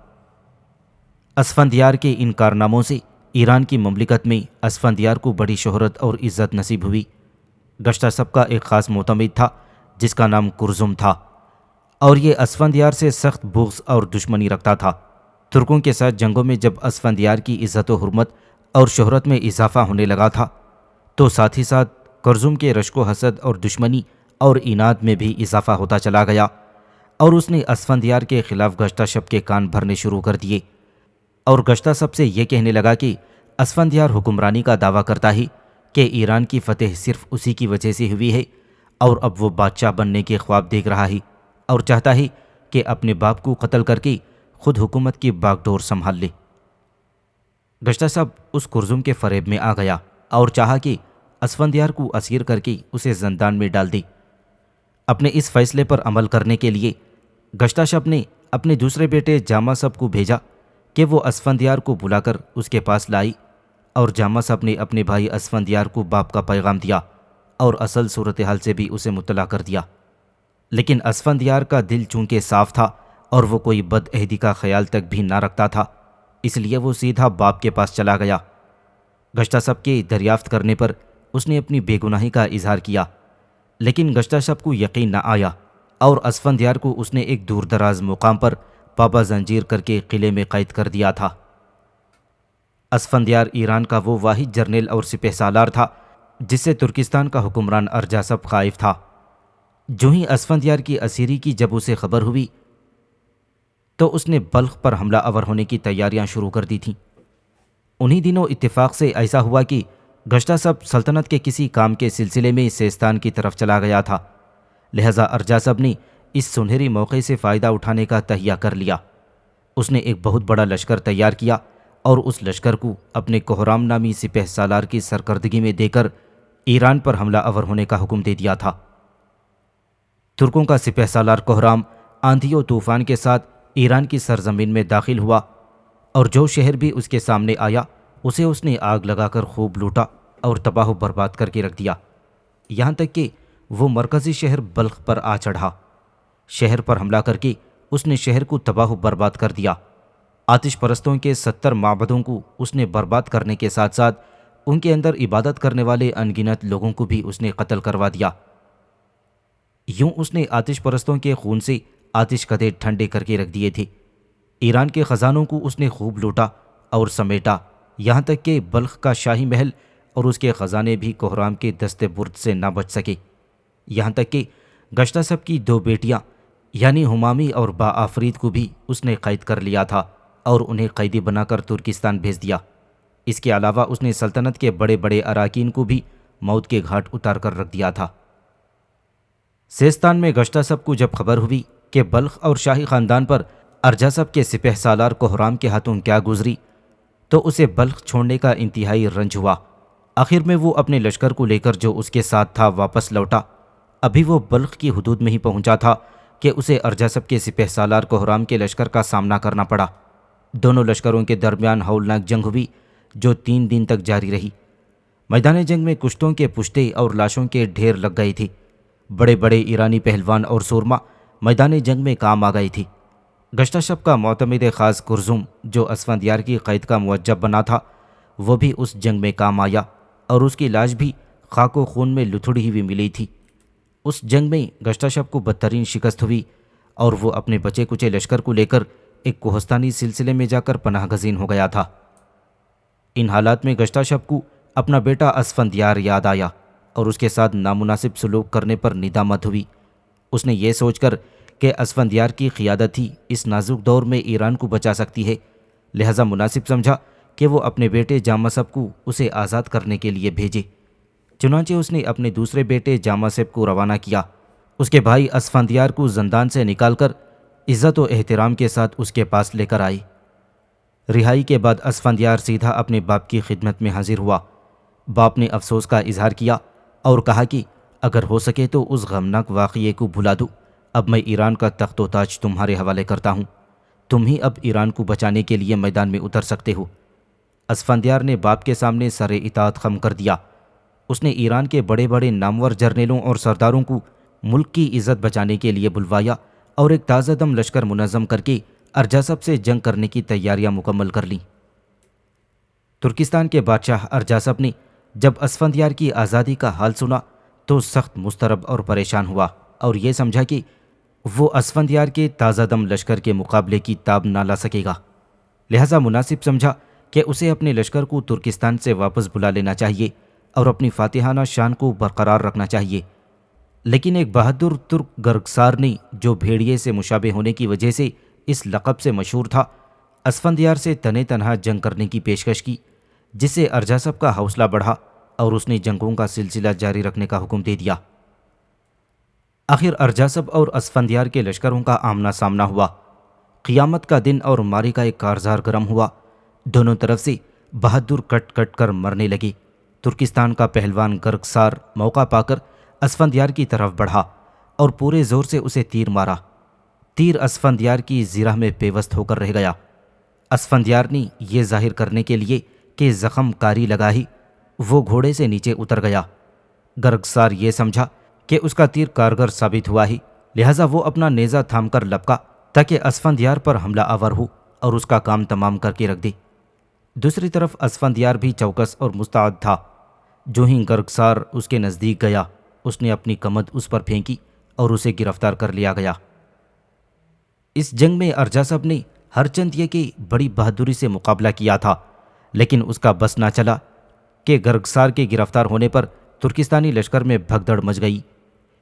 اسفندیار کے ان کارناموں سے ایران کی مملکت میں اسفندیار کو بڑی شہرت اور عزت نصیب ہوئی۔ گشتہ سب کا ایک خاص معتمد تھا جس کا نام کرزم تھا، اور یہ اسفندیار سے سخت بغض اور دشمنی رکھتا تھا۔ ترکوں کے ساتھ جنگوں میں جب اسفندیار کی عزت و حرمت اور شہرت میں اضافہ ہونے لگا تھا تو ساتھ ہی ساتھ کرزم کے رشک و حسد اور دشمنی اور اناد میں بھی اضافہ ہوتا چلا گیا، اور اس نے اسفندیار کے خلاف گشتہ شب کے کان بھرنے شروع کر دیے، اور گشتہ سب سے یہ کہنے لگا کہ اسفندیار حکمرانی کا دعویٰ کرتا ہے کہ ایران کی فتح صرف اسی کی وجہ سے ہوئی ہے، اور اب وہ بادشاہ بننے کے خواب دیکھ رہا ہے اور چاہتا ہے کہ اپنے باپ کو قتل کر کے خود حکومت کی باغ ڈور سنبھال لے۔ گشتہ سب اس کرزم کے فریب میں آ گیا اور چاہا کہ اسفندیار کو اسیر کر کے اسے زندان میں ڈال دے۔ اپنے اس فیصلے پر عمل کرنے کے لیے گشتہ شب نے اپنے دوسرے بیٹے جامہ سب کو بھیجا کہ وہ اسفندیار کو بلا کر اس کے پاس لائی، اور جامہ سب نے اپنے بھائی اسفندیار کو باپ کا پیغام دیا اور اصل صورتحال سے بھی اسے مطلع کر دیا۔ لیکن اسفندیار کا دل چونکہ صاف تھا اور وہ کوئی بد عہدی کا خیال تک بھی نہ رکھتا تھا، اس لیے وہ سیدھا باپ کے پاس چلا گیا۔ گشتہ سب کے دریافت کرنے پر اس نے اپنی بے گناہی کا اظہار کیا، لیکن گشتہ شب کو یقین نہ آیا، اور اسفندیار کو اس نے ایک دور دراز مقام پر پابا زنجیر کر کے قلعے میں قید کر دیا تھا۔ اسفندیار ایران کا وہ واحد جرنیل اور سپہ سالار تھا جس سے ترکستان کا حکمران ارجاسپ خائف تھا۔ جو ہی اسفندیار کی اسیری کی جب اسے خبر ہوئی تو اس نے بلخ پر حملہ آور ہونے کی تیاریاں شروع کر دی تھیں۔ انہی دنوں اتفاق سے ایسا ہوا کہ گشتہ سب سلطنت کے کسی کام کے سلسلے میں سیستان کی طرف چلا گیا تھا، لہذا ارجاسپ نے اس سنہری موقع سے فائدہ اٹھانے کا تہیہ کر لیا۔ اس نے ایک بہت بڑا لشکر تیار کیا اور اس لشکر کو اپنے کوہرام نامی سپہ سالار کی سرکردگی میں دے کر ایران پر حملہ آور ہونے کا حکم دے دیا تھا۔ ترکوں کا سپہ سالار کوہرام آندھی و طوفان کے ساتھ ایران کی سرزمین میں داخل ہوا، اور جو شہر بھی اس کے سامنے آیا اسے اس نے آگ لگا کر خوب لوٹا اور تباہ و برباد کر کے رکھ دیا، یہاں تک کہ وہ مرکزی شہر بلخ پر آ چڑھا۔ شہر پر حملہ کر کے اس نے شہر کو تباہ و برباد کر دیا۔ آتش پرستوں کے 70 معبدوں کو اس نے برباد کرنے کے ساتھ ساتھ ان کے اندر عبادت کرنے والے انگنت لوگوں کو بھی اس نے قتل کروا دیا۔ یوں اس نے آتش پرستوں کے خون سے آتش کدے ٹھنڈے کر کے رکھ دیے تھے۔ ایران کے خزانوں کو اس نے خوب لوٹا اور سمیٹا، یہاں تک کہ بلخ کا شاہی محل اور اس کے خزانے بھی کوہرام کے دست برد سے نہ بچ سکے، یہاں تک کہ گشتہ سب کی 2 بیٹیاں یعنی ہمامی اور با آفرید کو بھی اس نے قید کر لیا تھا اور انہیں قیدی بنا کر ترکستان بھیج دیا۔ اس کے علاوہ اس نے سلطنت کے بڑے بڑے اراکین کو بھی موت کے گھاٹ اتار کر رکھ دیا تھا۔ سیستان میں گشتہ سب کو جب خبر ہوئی کہ بلخ اور شاہی خاندان پر ارجاسپ کے سپہ سالار کوہرام کے ہاتھوں کیا گزری تو اسے بلخ چھوڑنے کا انتہائی رنج ہوا۔ آخر میں وہ اپنے لشکر کو لے کر جو اس کے ساتھ تھا واپس لوٹا۔ ابھی وہ بلخ کی حدود میں ہی پہنچا تھا کہ اسے ارجاسپ کے سپہ سالار کوہرام کے لشکر کا سامنا کرنا پڑا۔ دونوں لشکروں کے درمیان ہولناک جنگ ہوئی جو 3 دن تک جاری رہی۔ میدان جنگ میں کشتوں کے پشتے اور لاشوں کے ڈھیر لگ گئے تھے۔ بڑے بڑے ایرانی پہلوان اور سورما میدان جنگ میں کام آ گئے تھے۔ گشتہ شب کا معتمد خاص کرزم جو اسفندیار کی قید کا موجب بنا تھا وہ بھی اس جنگ میں کام آیا، اور اس کی لاش بھی خاک و خون میں لتھڑی ہوئی ملی تھی۔ اس جنگ میں گشتہ شب کو بدترین شکست ہوئی اور وہ اپنے بچے کچے لشکر کو لے کر ایک کوہستانی سلسلے میں جا کر پناہ گزین ہو گیا تھا۔ ان حالات میں گشتہ شب کو اپنا بیٹا اسفندیار یاد آیا اور اس کے ساتھ نامناسب سلوک کرنے پر ندامت ہوئی۔ اس نے یہ سوچ کر کہ اسفندیار کی قیادت ہی اس نازک دور میں ایران کو بچا سکتی ہے، لہذا مناسب سمجھا کہ وہ اپنے بیٹے جامہ سب کو اسے آزاد کرنے کے لیے بھیجے۔ چنانچہ اس نے اپنے دوسرے بیٹے جامہ سب کو روانہ کیا۔ اس کے بھائی اسفندیار کو زندان سے نکال کر عزت و احترام کے ساتھ اس کے پاس لے کر آئی۔ رہائی کے بعد اسفندیار سیدھا اپنے باپ کی خدمت میں حاضر ہوا۔ باپ نے افسوس کا اظہار کیا اور کہا کہ اگر ہو سکے تو اس غمناک واقعے کو بھلا دو، اب میں ایران کا تخت و تاج تمہارے حوالے کرتا ہوں، تم ہی اب ایران کو بچانے کے لیے میدان میں اتر سکتے ہو۔ اسفندیار نے باپ کے سامنے سر اطاعت خم کر دیا۔ اس نے ایران کے بڑے بڑے نامور جرنیلوں اور سرداروں کو ملک کی عزت بچانے کے لیے بلوایا اور ایک تازہ دم لشکر منظم کر کے ارجاسب سے جنگ کرنے کی تیاریاں مکمل کر لیں۔ ترکستان کے بادشاہ ارجاسب نے جب اسفندیار کی آزادی کا حال سنا تو سخت مضطرب اور پریشان ہوا اور یہ سمجھا کہ وہ اسفندیار کے تازہ دم لشکر کے مقابلے کی تاب نہ لا سکے گا، لہذا مناسب سمجھا کہ اسے اپنے لشکر کو ترکستان سے واپس بلا لینا چاہیے اور اپنی فاتحانہ شان کو برقرار رکھنا چاہیے۔ لیکن ایک بہادر ترک گرگسار نے، جو بھیڑیے سے مشابہ ہونے کی وجہ سے اس لقب سے مشہور تھا، اسفندیار سے تنے تنہا جنگ کرنے کی پیشکش کی، جس سے ارجاسب کا حوصلہ بڑھا اور اس نے جنگوں کا سلسلہ جاری رکھنے کا حکم دے دیا۔ آخر ارجاسب اور اسفندیار کے لشکروں کا آمنا سامنا ہوا۔ قیامت کا دن اور ماری کا ایک کارزار گرم ہوا۔ دونوں طرف سے بہادر کٹ کٹ کر مرنے لگے۔ ترکستان کا پہلوان گرگسار موقع پا کر اسفندیار کی طرف بڑھا اور پورے زور سے اسے تیر مارا۔ تیر اسفندیار کی زرہ میں پیوست ہو کر رہ گیا۔ اسفندیار نے یہ ظاہر کرنے کے لیے کہ زخم کاری لگا ہی، وہ گھوڑے سے نیچے اتر گیا۔ گرگسار یہ سمجھا کہ اس کا تیر کارگر ثابت ہوا ہی، لہٰذا وہ اپنا نیزہ تھام کر لپکا تاکہ اسفندیار پر حملہ آور ہو اور اس کا کام تمام کر کے رکھ دے۔ دوسری طرف اسفندیار بھی چوکس اور مستعد تھا۔ جو ہی گرگسار اس کے نزدیک گیا، اس نے اپنی کمند اس پر پھینکی اور اسے گرفتار کر لیا گیا۔ اس جنگ میں ارجاسب نے ہرچند یہ کہ بڑی بہادری سے مقابلہ کیا تھا، لیکن اس کا بس نہ چلا کہ گرگسار کے گرفتار ہونے پر ترکستانی لشکر میں بھگدڑ مچ گئی۔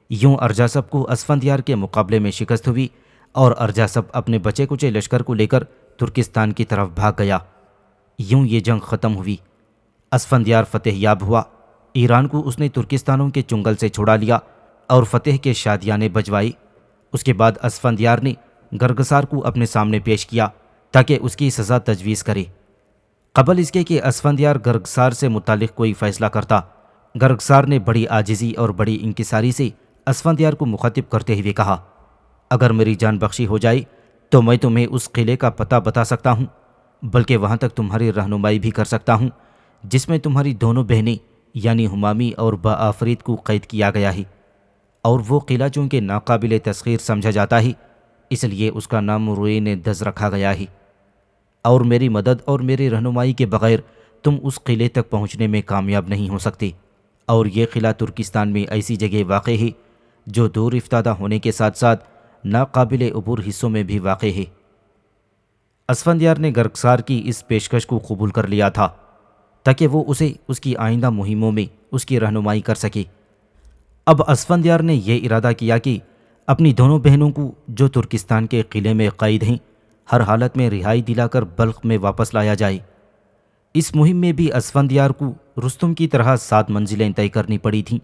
یوں ارجاسب کو اسفندیار کے مقابلے میں شکست ہوئی اور ارجاسب اپنے بچے کچے لشکر کو لے کر ترکستان کی طرف بھاگ گیا۔ یوں یہ جنگ ختم ہوئی۔ اسفندیار فتح یاب ہوا۔ ایران کو اس نے ترکستانوں کے چنگل سے چھڑا لیا اور فتح کے شادیانے بجوائی۔ اس کے بعد اسفندیار نے گرگسار کو اپنے سامنے پیش کیا تاکہ اس کی سزا تجویز کرے۔ قبل اس کے کہ اسفندیار گرگسار سے متعلق کوئی فیصلہ کرتا، گرگسار نے بڑی عاجزی اور بڑی انکساری سے اسفندیار کو مخاطب کرتے ہوئے کہا، اگر میری جان بخشی ہو جائے تو میں تمہیں اس قلعے کا پتہ بتا سکتا ہوں، بلکہ وہاں تک تمہاری رہنمائی بھی کر سکتا ہوں جس میں تمہاری دونوں بہنیں یعنی ہمامی اور بآفرید کو قید کیا گیا ہے، اور وہ قلعہ چونکہ ناقابل تسخیر سمجھا جاتا ہے اس لیے اس کا نام روئین دز رکھا گیا ہے، اور میری مدد اور میری رہنمائی کے بغیر تم اس قلعے تک پہنچنے میں کامیاب نہیں ہو سکتے، اور یہ قلعہ ترکستان میں ایسی جگہ واقع ہے جو دور افتادہ ہونے کے ساتھ ساتھ ناقابل عبور حصوں میں بھی واقع ہے۔ اسفندیار نے گرگسار کی اس پیشکش کو قبول کر لیا تھا تاکہ وہ اسے اس کی آئندہ مہموں میں اس کی رہنمائی کر سکے۔ اب اسفندیار نے یہ ارادہ کیا کہ اپنی دونوں بہنوں کو جو ترکستان کے قلعے میں قید ہیں ہر حالت میں رہائی دلا کر بلخ میں واپس لایا جائے۔ اس مہم میں بھی اسفندیار کو رستم کی طرح 7 منزلیں طے کرنی پڑی تھیں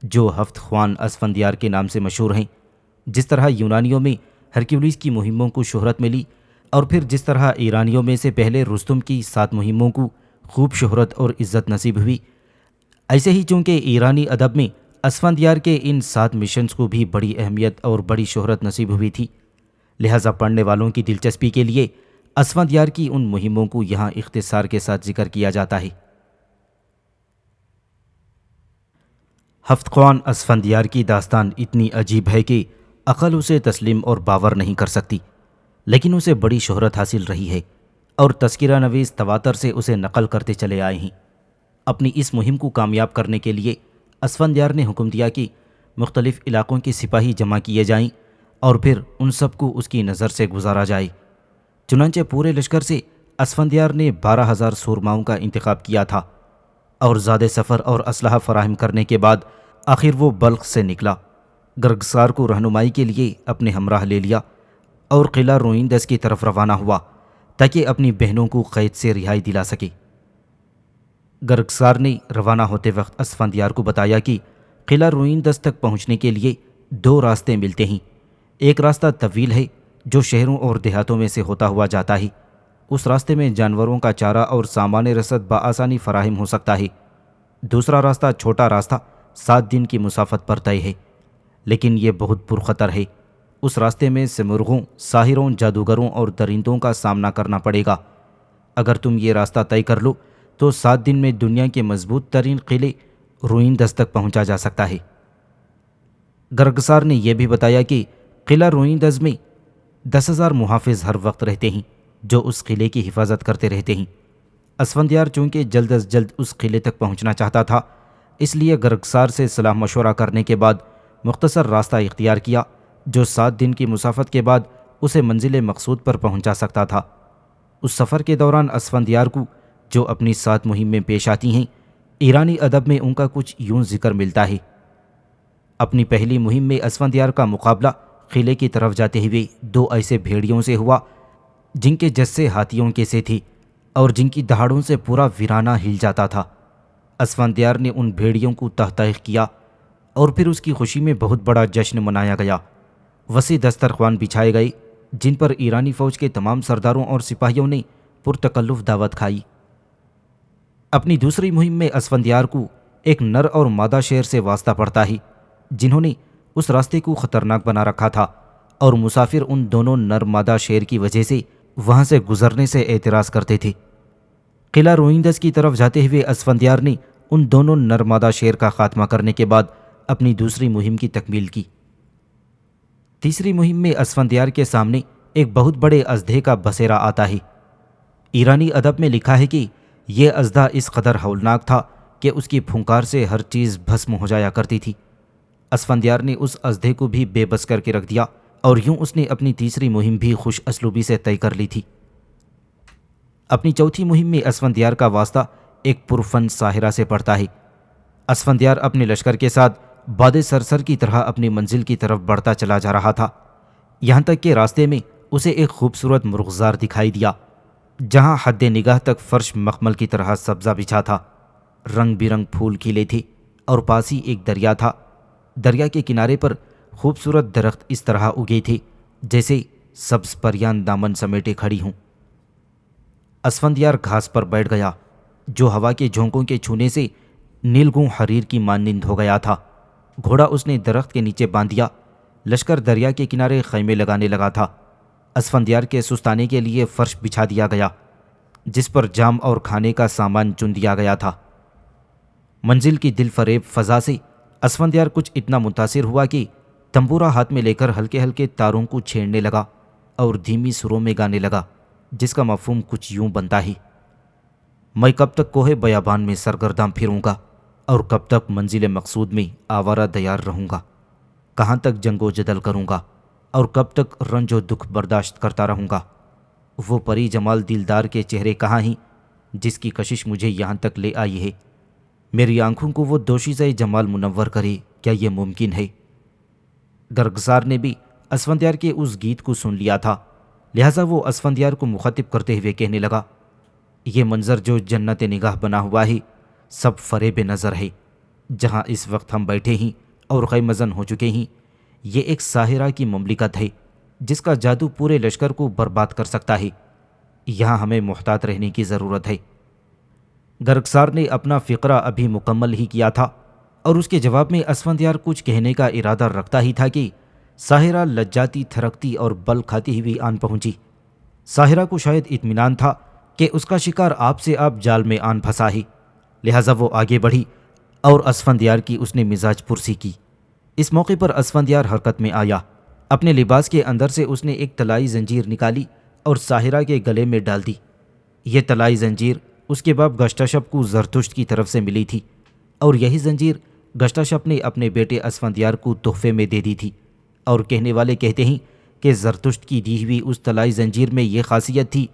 جو ہفت خوان اسفندیار کے نام سے مشہور ہیں۔ جس طرح یونانیوں میں ہرکیولیس کی مہموں کو شہرت ملی اور پھر جس طرح ایرانیوں میں سے پہلے رستم کی 7 مہموں کو خوب شہرت اور عزت نصیب ہوئی، ایسے ہی چونکہ ایرانی ادب میں اسفندیار کے ان 7 مشنز کو بھی بڑی اہمیت اور بڑی شہرت نصیب ہوئی تھی، لہٰذا پڑھنے والوں کی دلچسپی کے لیے اسفندیار کی ان مہموں کو یہاں اختصار کے ساتھ ذکر کیا جاتا ہے۔ ہفت خوان اسفندیار کی داستان اتنی عجیب ہے کہ عقل اسے تسلیم اور باور نہیں کر سکتی، لیکن اسے بڑی شہرت حاصل رہی ہے اور تذکرہ نویس تواتر سے اسے نقل کرتے چلے آئے ہیں۔ اپنی اس مہم کو کامیاب کرنے کے لیے اسفندیار نے حکم دیا کہ مختلف علاقوں کے سپاہی جمع کیے جائیں اور پھر ان سب کو اس کی نظر سے گزارا جائے۔ چنانچہ پورے لشکر سے اسفندیار نے 12,000 سورماؤں کا انتخاب کیا تھا، اور زیادہ سفر اور اسلحہ فراہم کرنے کے بعد آخر وہ بلخ سے نکلا۔ گرگسار کو رہنمائی کے لیے اپنے ہمراہ لے لیا اور قلعہ روئندس کی طرف روانہ ہوا تاکہ اپنی بہنوں کو قید سے رہائی دلا سکے۔ گرگسار نے روانہ ہوتے وقت اسفندیار کو بتایا کہ قلعہ روئندس تک پہنچنے کے لیے 2 راستے ملتے ہیں۔ ایک راستہ طویل ہے جو شہروں اور دیہاتوں میں سے ہوتا ہوا جاتا ہے، اس راستے میں جانوروں کا چارہ اور سامان رسد بآسانی فراہم ہو سکتا ہے۔ دوسرا راستہ چھوٹا راستہ 7 دن کی مسافت پر طے ہے، لیکن یہ بہت پرخطر ہے۔ اس راستے میں سمرغوں، ساحروں، جادوگروں اور درندوں کا سامنا کرنا پڑے گا۔ اگر تم یہ راستہ طے کر لو تو 7 دن میں دنیا کے مضبوط ترین قلعے روئندز تک پہنچا جا سکتا ہے۔ گرگسار نے یہ بھی بتایا کہ قلعہ روئندز میں 10,000 محافظ ہر وقت رہتے ہیں جو اس قلعے کی حفاظت کرتے رہتے ہیں۔ اسفندیار چونکہ جلد از جلد اس قلعے تک پہنچنا چاہتا تھا، اس لیے گرگسار سے صلاح مشورہ کرنے کے بعد مختصر راستہ اختیار کیا جو 7 دن کی مسافت کے بعد اسے منزل مقصود پر پہنچا سکتا تھا۔ اس سفر کے دوران اسفندیار کو جو اپنی 7 مہم میں پیش آتی ہیں، ایرانی ادب میں ان کا کچھ یوں ذکر ملتا ہے۔ اپنی پہلی مہم میں اسفندیار کا مقابلہ قلعے کی طرف جاتے ہوئے 2 ایسے بھیڑیوں سے ہوا جن کے جسے ہاتھیوں کے سے تھے اور جن کی دہاڑوں سے پورا ویرانہ ہل جاتا تھا۔ اسفندیار نے ان بھیڑیوں کو تحقیق کیا اور پھر اس کی خوشی میں بہت بڑا جشن منایا گیا۔ وسیع دسترخوان بچھائے گئے جن پر ایرانی فوج کے تمام سرداروں اور سپاہیوں نے پرتکلف دعوت کھائی۔ اپنی دوسری مہم میں اسفندیار کو ایک نر اور مادہ شیر سے واسطہ پڑتا ہے جنہوں نے اس راستے کو خطرناک بنا رکھا تھا اور مسافر ان دونوں نر مادہ شیر کی وجہ سے وہاں سے گزرنے سے اعتراض کرتے تھے۔ قلعہ روئندز کی طرف جاتے ہوئے اسفندیار نے ان دونوں نر مادہ شیر کا خاتمہ کرنے کے بعد اپنی دوسری مہم کی تکمیل کی۔ تیسری مہم میں اسفندیار کے سامنے ایک بہت بڑے اژدھے کا بسیرا آتا ہے۔ ایرانی ادب میں لکھا ہے کہ یہ اژدھا اس قدر ہولناک تھا کہ اس کی پھونکار سے ہر چیز بھسم ہو جایا کرتی تھی۔ اسفندیار نے اس اژدھے کو بھی بے بس کر کے رکھ دیا اور یوں اس نے اپنی تیسری مہم بھی خوش اسلوبی سے طے کر لی تھی۔ اپنی چوتھی مہم میں اسفندیار کا واسطہ ایک پرفن ساحرہ سے پڑتا ہے۔ اسفندیار اپنے لشکر کے ساتھ باد سرسر کی طرح اپنی منزل کی طرف بڑھتا چلا جا رہا تھا، یہاں تک کہ راستے میں اسے ایک خوبصورت مرغزار دکھائی دیا جہاں حد نگاہ تک فرش مخمل کی طرح سبزہ بچھا تھا، رنگ برنگ پھول کھلے تھے اور پاس ہی ایک دریا تھا۔ دریا کے کنارے پر خوبصورت درخت اس طرح اگے تھے جیسے سبز پریان دامن سمیٹے کھڑی ہوں۔ اسفندیار گھاس پر بیٹھ گیا جو ہوا کے جھونکوں کے چھونے سے نیلگوں حریر کی مانند ہو گیا تھا۔ گھوڑا اس نے درخت کے نیچے باندھ دیا۔ لشکر دریا کے کنارے خیمے لگانے لگا تھا۔ اسفندیار کے سستانے کے لیے فرش بچھا دیا گیا جس پر جام اور کھانے کا سامان چن دیا گیا تھا۔ منزل کی دل فریب فضا سے اسفندیار کچھ اتنا متاثر ہوا کہ تنبورہ ہاتھ میں لے کر ہلکے ہلکے تاروں کو چھیڑنے لگا اور دھیمی سروں میں گانے لگا جس کا مفہوم کچھ یوں بنتا ہے: میں کب تک کوہ بیابان میں سرگرداں پھروں گا اور کب تک منزل مقصود میں آوارہ دیار رہوں گا، کہاں تک جنگ و جدل کروں گا اور کب تک رنج و دکھ برداشت کرتا رہوں گا۔ وہ پری جمال دلدار کے چہرے کہاں ہیں جس کی کشش مجھے یہاں تک لے آئی ہے؟ میری آنکھوں کو وہ دوشیزہ جمال منور کرے، کیا یہ ممکن ہے؟ گرگسار نے بھی اسفندیار کے اس گیت کو سن لیا تھا، لہٰذا وہ اسفندیار کو مخاطب کرتے ہوئے کہنے لگا: یہ منظر جو جنت نگاہ بنا ہوا ہے سب فریب نظر ہے۔ جہاں اس وقت ہم بیٹھے ہیں اور خیمزن ہو چکے ہیں، یہ ایک ساحرہ کی مملکت ہے جس کا جادو پورے لشکر کو برباد کر سکتا ہے۔ یہاں ہمیں محتاط رہنے کی ضرورت ہے۔ گرگسار نے اپنا فقرہ ابھی مکمل ہی کیا تھا اور اس کے جواب میں اسفندیار کچھ کہنے کا ارادہ رکھتا ہی تھا کہ ساحرہ لجاتی تھرکتی اور بل کھاتی ہوئی آن پہنچی۔ ساحرہ کو شاید اطمینان تھا کہ اس کا شکار آپ سے آپ جال میں آن پھنسا ہے، لہٰذا وہ آگے بڑھی اور اسفندیار کی اس نے مزاج پرسی کی۔ اس موقع پر اسفندیار حرکت میں آیا۔ اپنے لباس کے اندر سے اس نے ایک طلائی زنجیر نکالی اور ساحرہ کے گلے میں ڈال دی۔ یہ طلائی زنجیر اس کے باپ گشتاشپ کو زرتشت کی طرف سے ملی تھی اور یہی زنجیر گشتاشپ نے اپنے بیٹے اسفندیار کو تحفے میں دے دی تھی، اور کہنے والے کہتے ہیں کہ زرتشت کی دی ہوئی اس طلائی زنجیر میں یہ خاصیت تھی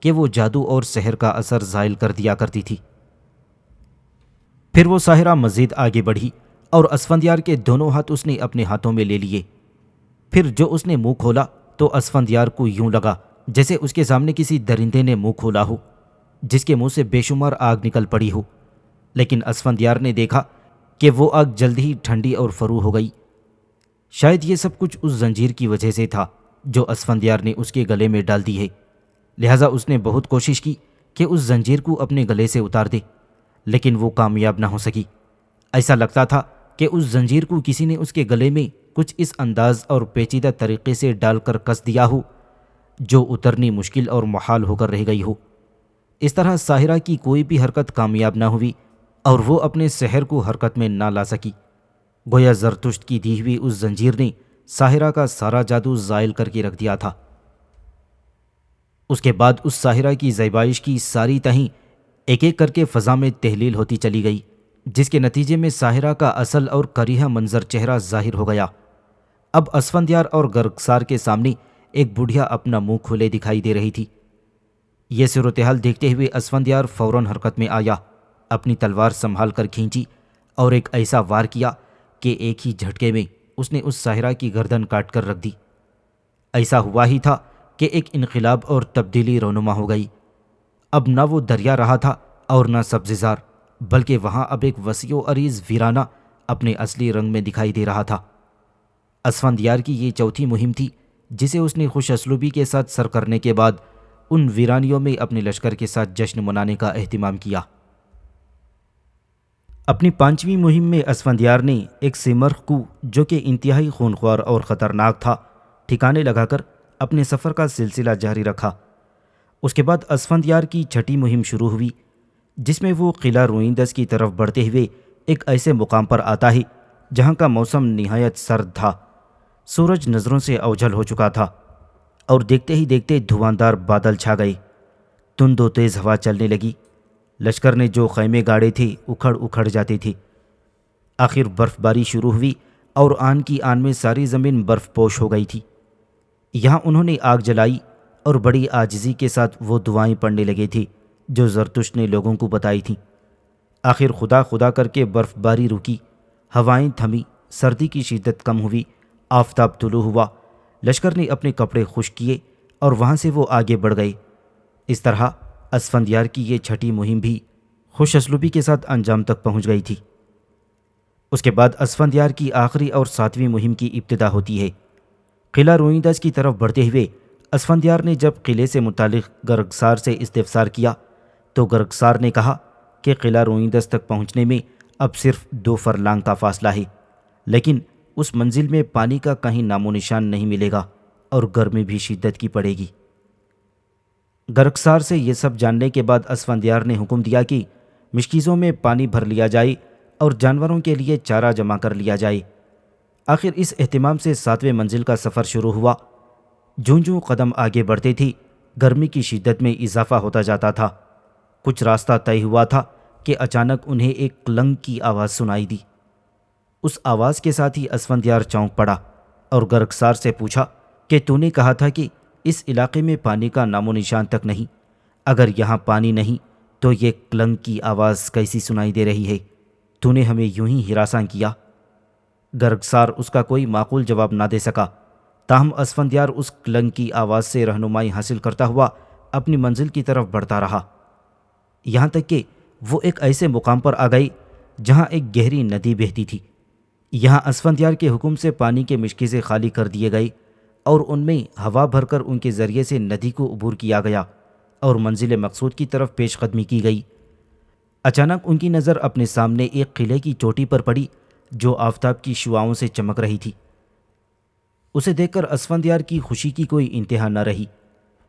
کہ وہ جادو اور سحر کا اثر زائل کر دیا کرتی تھی۔ پھر وہ ساحرہ مزید آگے بڑھی اور اسفندیار کے دونوں ہاتھ اس نے اپنے ہاتھوں میں لے لیے۔ پھر جو اس نے منہ کھولا تو اسفندیار کو یوں لگا جیسے اس کے سامنے کسی درندے نے منہ کھولا ہو جس کے منہ سے بے شمار آگ نکل پڑی ہو، لیکن اسفندیار نے دیکھا کہ وہ آگ جلد ہی ٹھنڈی اور فرو ہو گئی۔ شاید یہ سب کچھ اس زنجیر کی وجہ سے تھا جو اسفندیار نے اس کے گلے میں ڈال دی ہے، لہٰذا اس نے بہت کوشش کی کہ اس زنجیر کو اپنے گلے سے اتار دے، لیکن وہ کامیاب نہ ہو سکی۔ ایسا لگتا تھا کہ اس زنجیر کو کسی نے اس کے گلے میں کچھ اس انداز اور پیچیدہ طریقے سے ڈال کر کس دیا ہو جو اترنی مشکل اور محال ہو کر رہ گئی ہو۔ اس طرح ساحرہ کی کوئی بھی حرکت کامیاب نہ ہوئی اور وہ اپنے سحر کو حرکت میں نہ لا سکی۔ گویا زرتشت کی دی ہوئی اس زنجیر نے ساحرہ کا سارا جادو زائل کر کے رکھ دیا تھا۔ اس کے بعد اس ساحرہ کی زیبائش کی ساری تہیں ایک ایک کر کے فضا میں تحلیل ہوتی چلی گئی، جس کے نتیجے میں ساحرہ کا اصل اور کریہ منظر چہرہ ظاہر ہو گیا۔ اب اسفندیار اور گرگسار کے سامنے ایک بڑھیا اپنا منہ کھولے دکھائی دے رہی تھی۔ یہ صورتحال دیکھتے ہوئے اسفندیار فوراً حرکت میں آیا، اپنی تلوار سنبھال کر کھینچی اور ایک ایسا وار کیا کہ ایک ہی جھٹکے میں اس نے اس ساحرہ کی گردن کاٹ کر رکھ دی۔ ایسا ہوا ہی تھا کہ ایک انقلاب اور تبدیلی رونما ہو گئی۔ اب نہ وہ دریا رہا تھا اور نہ سبززار، بلکہ وہاں اب ایک وسیع و عریض ویرانہ اپنے اصلی رنگ میں دکھائی دے رہا تھا۔ اسفندیار کی یہ چوتھی مہم تھی جسے اس نے خوش اسلوبی کے ساتھ سر کرنے کے بعد ان ویرانیوں میں اپنے لشکر کے ساتھ جشن منانے کا اہتمام کیا۔ اپنی پانچویں مہم میں اسفندیار نے ایک سیمرغ کو جو کہ انتہائی خونخوار اور خطرناک تھا ٹھکانے لگا کر اپنے سفر کا سلسلہ جاری رکھا۔ اس کے بعد اسفندیار کی چھٹی مہم شروع ہوئی، جس میں وہ قلعہ روئندس کی طرف بڑھتے ہوئے ایک ایسے مقام پر آتا ہے جہاں کا موسم نہایت سرد تھا۔ سورج نظروں سے اوجھل ہو چکا تھا اور دیکھتے ہی دیکھتے دھواندار بادل چھا گئے، تند و تیز ہوا چلنے لگی، لشکر نے جو خیمے گاڑے تھے اکھڑ اکھڑ جاتے تھے۔ آخر برف باری شروع ہوئی اور آن کی آن میں ساری زمین برف پوش ہو گئی تھی۔ یہاں انہوں نے آگ جلائی اور بڑی عاجزی کے ساتھ وہ دعائیں پڑھنے لگے تھے جو زرتشت نے لوگوں کو بتائی تھیں۔ آخر خدا خدا کر کے برف باری رکی، ہوائیں تھمی، سردی کی شدت کم ہوئی، آفتاب طلوع ہوا، لشکر نے اپنے کپڑے خشک کیے اور وہاں سے وہ آگے بڑھ گئے۔ اس طرح اسفندیار کی یہ چھٹی مہم بھی خوش اسلوبی کے ساتھ انجام تک پہنچ گئی تھی۔ اس کے بعد اسفندیار کی آخری اور ساتویں مہم کی ابتدا ہوتی ہے۔ قلعہ روئندس کی طرف بڑھتے ہوئے اسفندیار نے جب قلعے سے متعلق گرگسار سے استفسار کیا تو گرگسار نے کہا کہ قلعہ روئندس تک پہنچنے میں اب صرف 2 فرلانگ کا فاصلہ ہے، لیکن اس منزل میں پانی کا کہیں نام و نشان نہیں ملے گا اور گرمی بھی شدت کی پڑے گی۔ گرگسار سے یہ سب جاننے کے بعد اسفندیار نے حکم دیا کہ مشکیزوں میں پانی بھر لیا جائے اور جانوروں کے لیے چارہ جمع کر لیا جائے۔ آخر اس اہتمام سے 7ویں منزل کا سفر شروع ہوا۔ جوں جوں قدم آگے بڑھتے تھے گرمی کی شدت میں اضافہ ہوتا جاتا تھا۔ کچھ راستہ طے ہوا تھا کہ اچانک انہیں ایک کلنگ کی آواز سنائی دی۔ اس آواز کے ساتھ ہی اسفندیار چونک پڑا اور گرگسار سے پوچھا کہ تو نے کہا تھا کہ اس علاقے میں پانی کا نام و نشان تک نہیں، اگر یہاں پانی نہیں تو یہ کلنگ کی آواز کیسی سنائی دے رہی ہے؟ تو نے ہمیں یوں ہی ہراساں کیا۔ گرگسار اس کا کوئی معقول جواب نہ دے سکا، تاہم اسفندیار اس کلنگ کی آواز سے رہنمائی حاصل کرتا ہوا اپنی منزل کی طرف بڑھتا رہا، یہاں تک کہ وہ ایک ایسے مقام پر آ گئی جہاں ایک گہری ندی بہتی تھی۔ یہاں اسفندیار کے حکم سے پانی کے مشکیزیں خالی کر دیے گئے اور ان میں ہوا بھر کر ان کے ذریعے سے ندی کو عبور کیا گیا اور منزل مقصود کی طرف پیش قدمی کی گئی۔ اچانک ان کی نظر اپنے سامنے ایک قلعے کی چوٹی پر پڑی جو آفتاب کی شعاؤں سے چمک رہی تھی۔ اسے دیکھ کر اسفندیار کی خوشی کی کوئی انتہا نہ رہی۔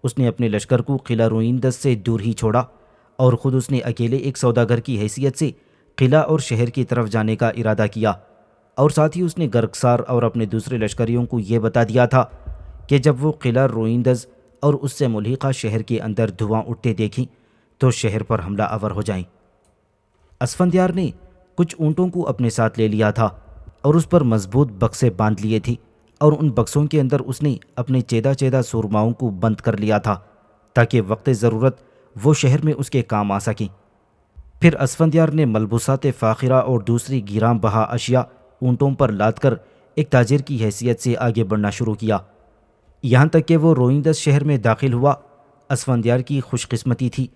اس نے اپنے لشکر کو قلعہ روئندس سے دور ہی چھوڑا اور خود اس نے اکیلے ایک سوداگر کی حیثیت سے قلعہ اور شہر کی طرف جانے کا ارادہ کیا، اور ساتھ ہی اس نے گرگسار اور اپنے دوسرے لشکریوں کو یہ بتا دیا تھا کہ جب وہ قلعہ روئندس اور اس سے ملحقہ شہر کے اندر دھواں اٹھتے دیکھیں تو شہر پر حملہ آور ہو جائیں۔ اسفندیار نے کچھ اونٹوں کو اپنے ساتھ لے لیا تھا اور اس پر مضبوط بکسے باندھ لیے تھے، اور ان بکسوں کے اندر اس نے اپنے چیدہ چیدہ سورماؤں کو بند کر لیا تھا تاکہ وقت ضرورت وہ شہر میں اس کے کام آ سکیں۔ پھر اسفندیار نے ملبوسات فاخرہ اور دوسری گراں بہا اشیاء اونٹوں پر لاد کر ایک تاجر کی حیثیت سے آگے بڑھنا شروع کیا، یہاں تک کہ وہ روئندس شہر میں داخل ہوا۔ اسفندیار کی خوش قسمتی تھی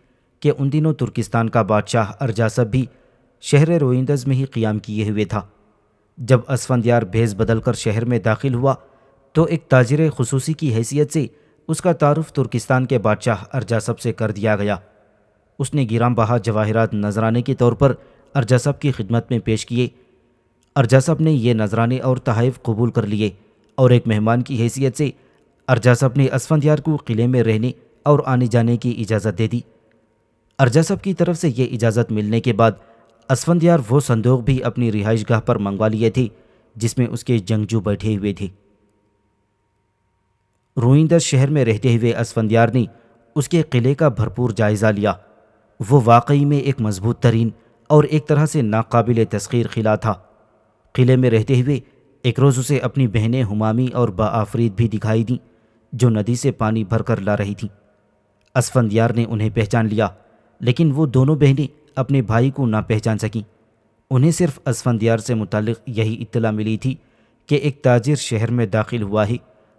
کہ ان دنوں ترکستان کا بادشاہ ارجاسب بھی شہر روئندس میں ہی قیام کیے ہوئے تھا۔ جب اسفندیار بھیس بدل کر شہر میں داخل ہوا تو ایک تاجر خصوصی کی حیثیت سے اس کا تعارف ترکستان کے بادشاہ ارجاسب سے کر دیا گیا۔ اس نے گراں بہا جواہرات نذرانے کے طور پر ارجاسب کی خدمت میں پیش کیے۔ ارجاسب نے یہ نذرانے اور تحائف قبول کر لیے اور ایک مہمان کی حیثیت سے ارجاسب نے اسفندیار کو قلعے میں رہنے اور آنے جانے کی اجازت دے دی۔ ارجاسب کی طرف سے یہ اجازت ملنے کے بعد اسفندیار وہ صندوق بھی اپنی رہائش گاہ پر منگوا لیے تھے جس میں اس کے جنگجو بیٹھے ہوئے تھے۔ روئندس شہر میں رہتے ہوئے اسفندیار نے اس کے قلعے کا بھرپور جائزہ لیا۔ وہ واقعی میں ایک مضبوط ترین اور ایک طرح سے ناقابل تسخیر قلعہ تھا۔ قلعے میں رہتے ہوئے ایک روز اسے اپنی بہنیں ہمامی اور بآفرید بھی دکھائی دیں جو ندی سے پانی بھر کر لا رہی تھیں۔ اسفندیار نے انہیں پہچان لیا، لیکن وہ دونوں بہنیں اپنے بھائی کو نہ پہچان سکیں۔ انہیں صرف اسفندیار سے متعلق یہی اطلاع ملی تھی کہ ایک تاجر شہر میں داخل ہوا ہے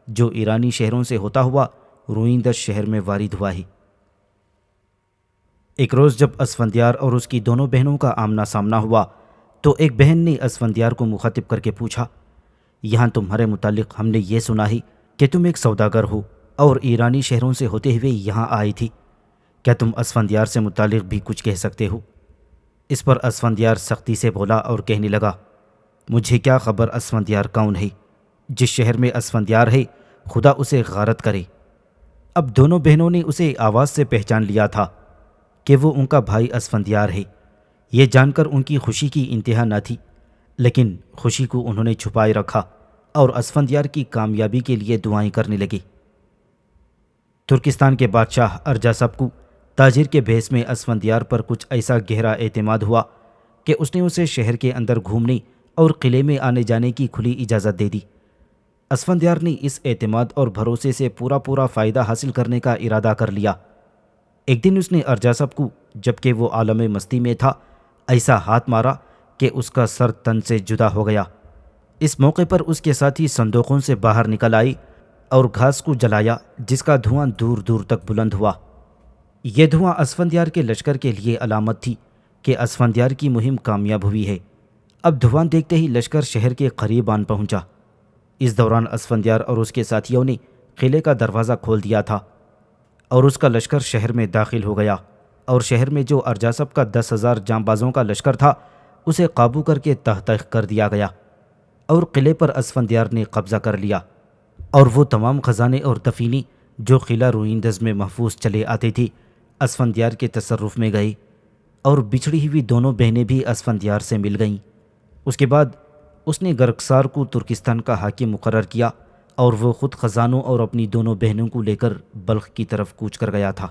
جو ایرانی شہروں سے ہوتا ہوا روئندس شہر میں وارد ہوا ہے۔ ایک روز جب اسفندیار اور اس کی دونوں بہنوں کا آمنا سامنا ہوا تو ایک بہن نے اسفندیار کو مخاطب کر کے پوچھا، یہاں تمہارے متعلق ہم نے یہ سنا ہے کہ تم ایک سوداگر ہو اور ایرانی شہروں سے ہوتے ہوئے یہاں آئی تھی، کیا تم اسفندیار سے متعلق بھی کچھ کہہ سکتے ہو؟ اس پر اسفندیار سختی سے بولا اور کہنے لگا، مجھے کیا خبر اسفندیار کون ہے؟ جس شہر میں اسفندیار ہے خدا اسے غارت کرے۔ اب دونوں بہنوں نے اسے آواز سے پہچان لیا تھا کہ وہ ان کا بھائی اسفندیار ہے۔ یہ جان کر ان کی خوشی کی انتہا نہ تھی، لیکن خوشی کو انہوں نے چھپائے رکھا اور اسفندیار کی کامیابی کے لیے دعائیں کرنے لگے۔ ترکستان کے بادشاہ ارجاسب کو تاجر کے بھیس میں اسفندیار پر کچھ ایسا گہرا اعتماد ہوا کہ اس نے اسے شہر کے اندر گھومنے اور قلعے میں آنے جانے کی کھلی اجازت دے دی۔ اسفندیار نے اس اعتماد اور بھروسے سے پورا فائدہ حاصل کرنے کا ارادہ کر لیا۔ ایک دن اس نے ارجاسب کو، جبکہ وہ عالم مستی میں تھا، ایسا ہاتھ مارا کہ اس کا سر تن سے جدا ہو گیا۔ اس موقع پر اس کے ساتھی صندوقوں سے باہر نکل آئے اور گھاس کو جلایا جس کا دھواں دور دور تک بلند ہوا۔ یہ دھواں اسفندیار کے لشکر کے لیے علامت تھی کہ اسفندیار کی مہم کامیاب ہوئی ہے۔ اب دھواں دیکھتے ہی لشکر شہر کے قریب آن پہنچا۔ اس دوران اسفندیار اور اس کے ساتھیوں نے قلعے کا دروازہ کھول دیا تھا اور اس کا لشکر شہر میں داخل ہو گیا، اور شہر میں جو ارجاسب کا 10,000 جانبازوں کا لشکر تھا اسے قابو کر کے تہ تیخ کر دیا گیا، اور قلعے پر اسفندیار نے قبضہ کر لیا، اور وہ تمام خزانے اور دفینے جو قلعہ روئندس میں محفوظ چلے آتے تھے اسفندیار کے تصرف میں گئے، اور بچھڑی ہوئی دونوں بہنیں بھی اسفندیار سے مل گئیں۔ اس کے بعد اس نے گرگسار کو ترکستان کا حاکم مقرر کیا، اور وہ خود خزانوں اور اپنی دونوں بہنوں کو لے کر بلخ کی طرف کوچ کر گیا تھا۔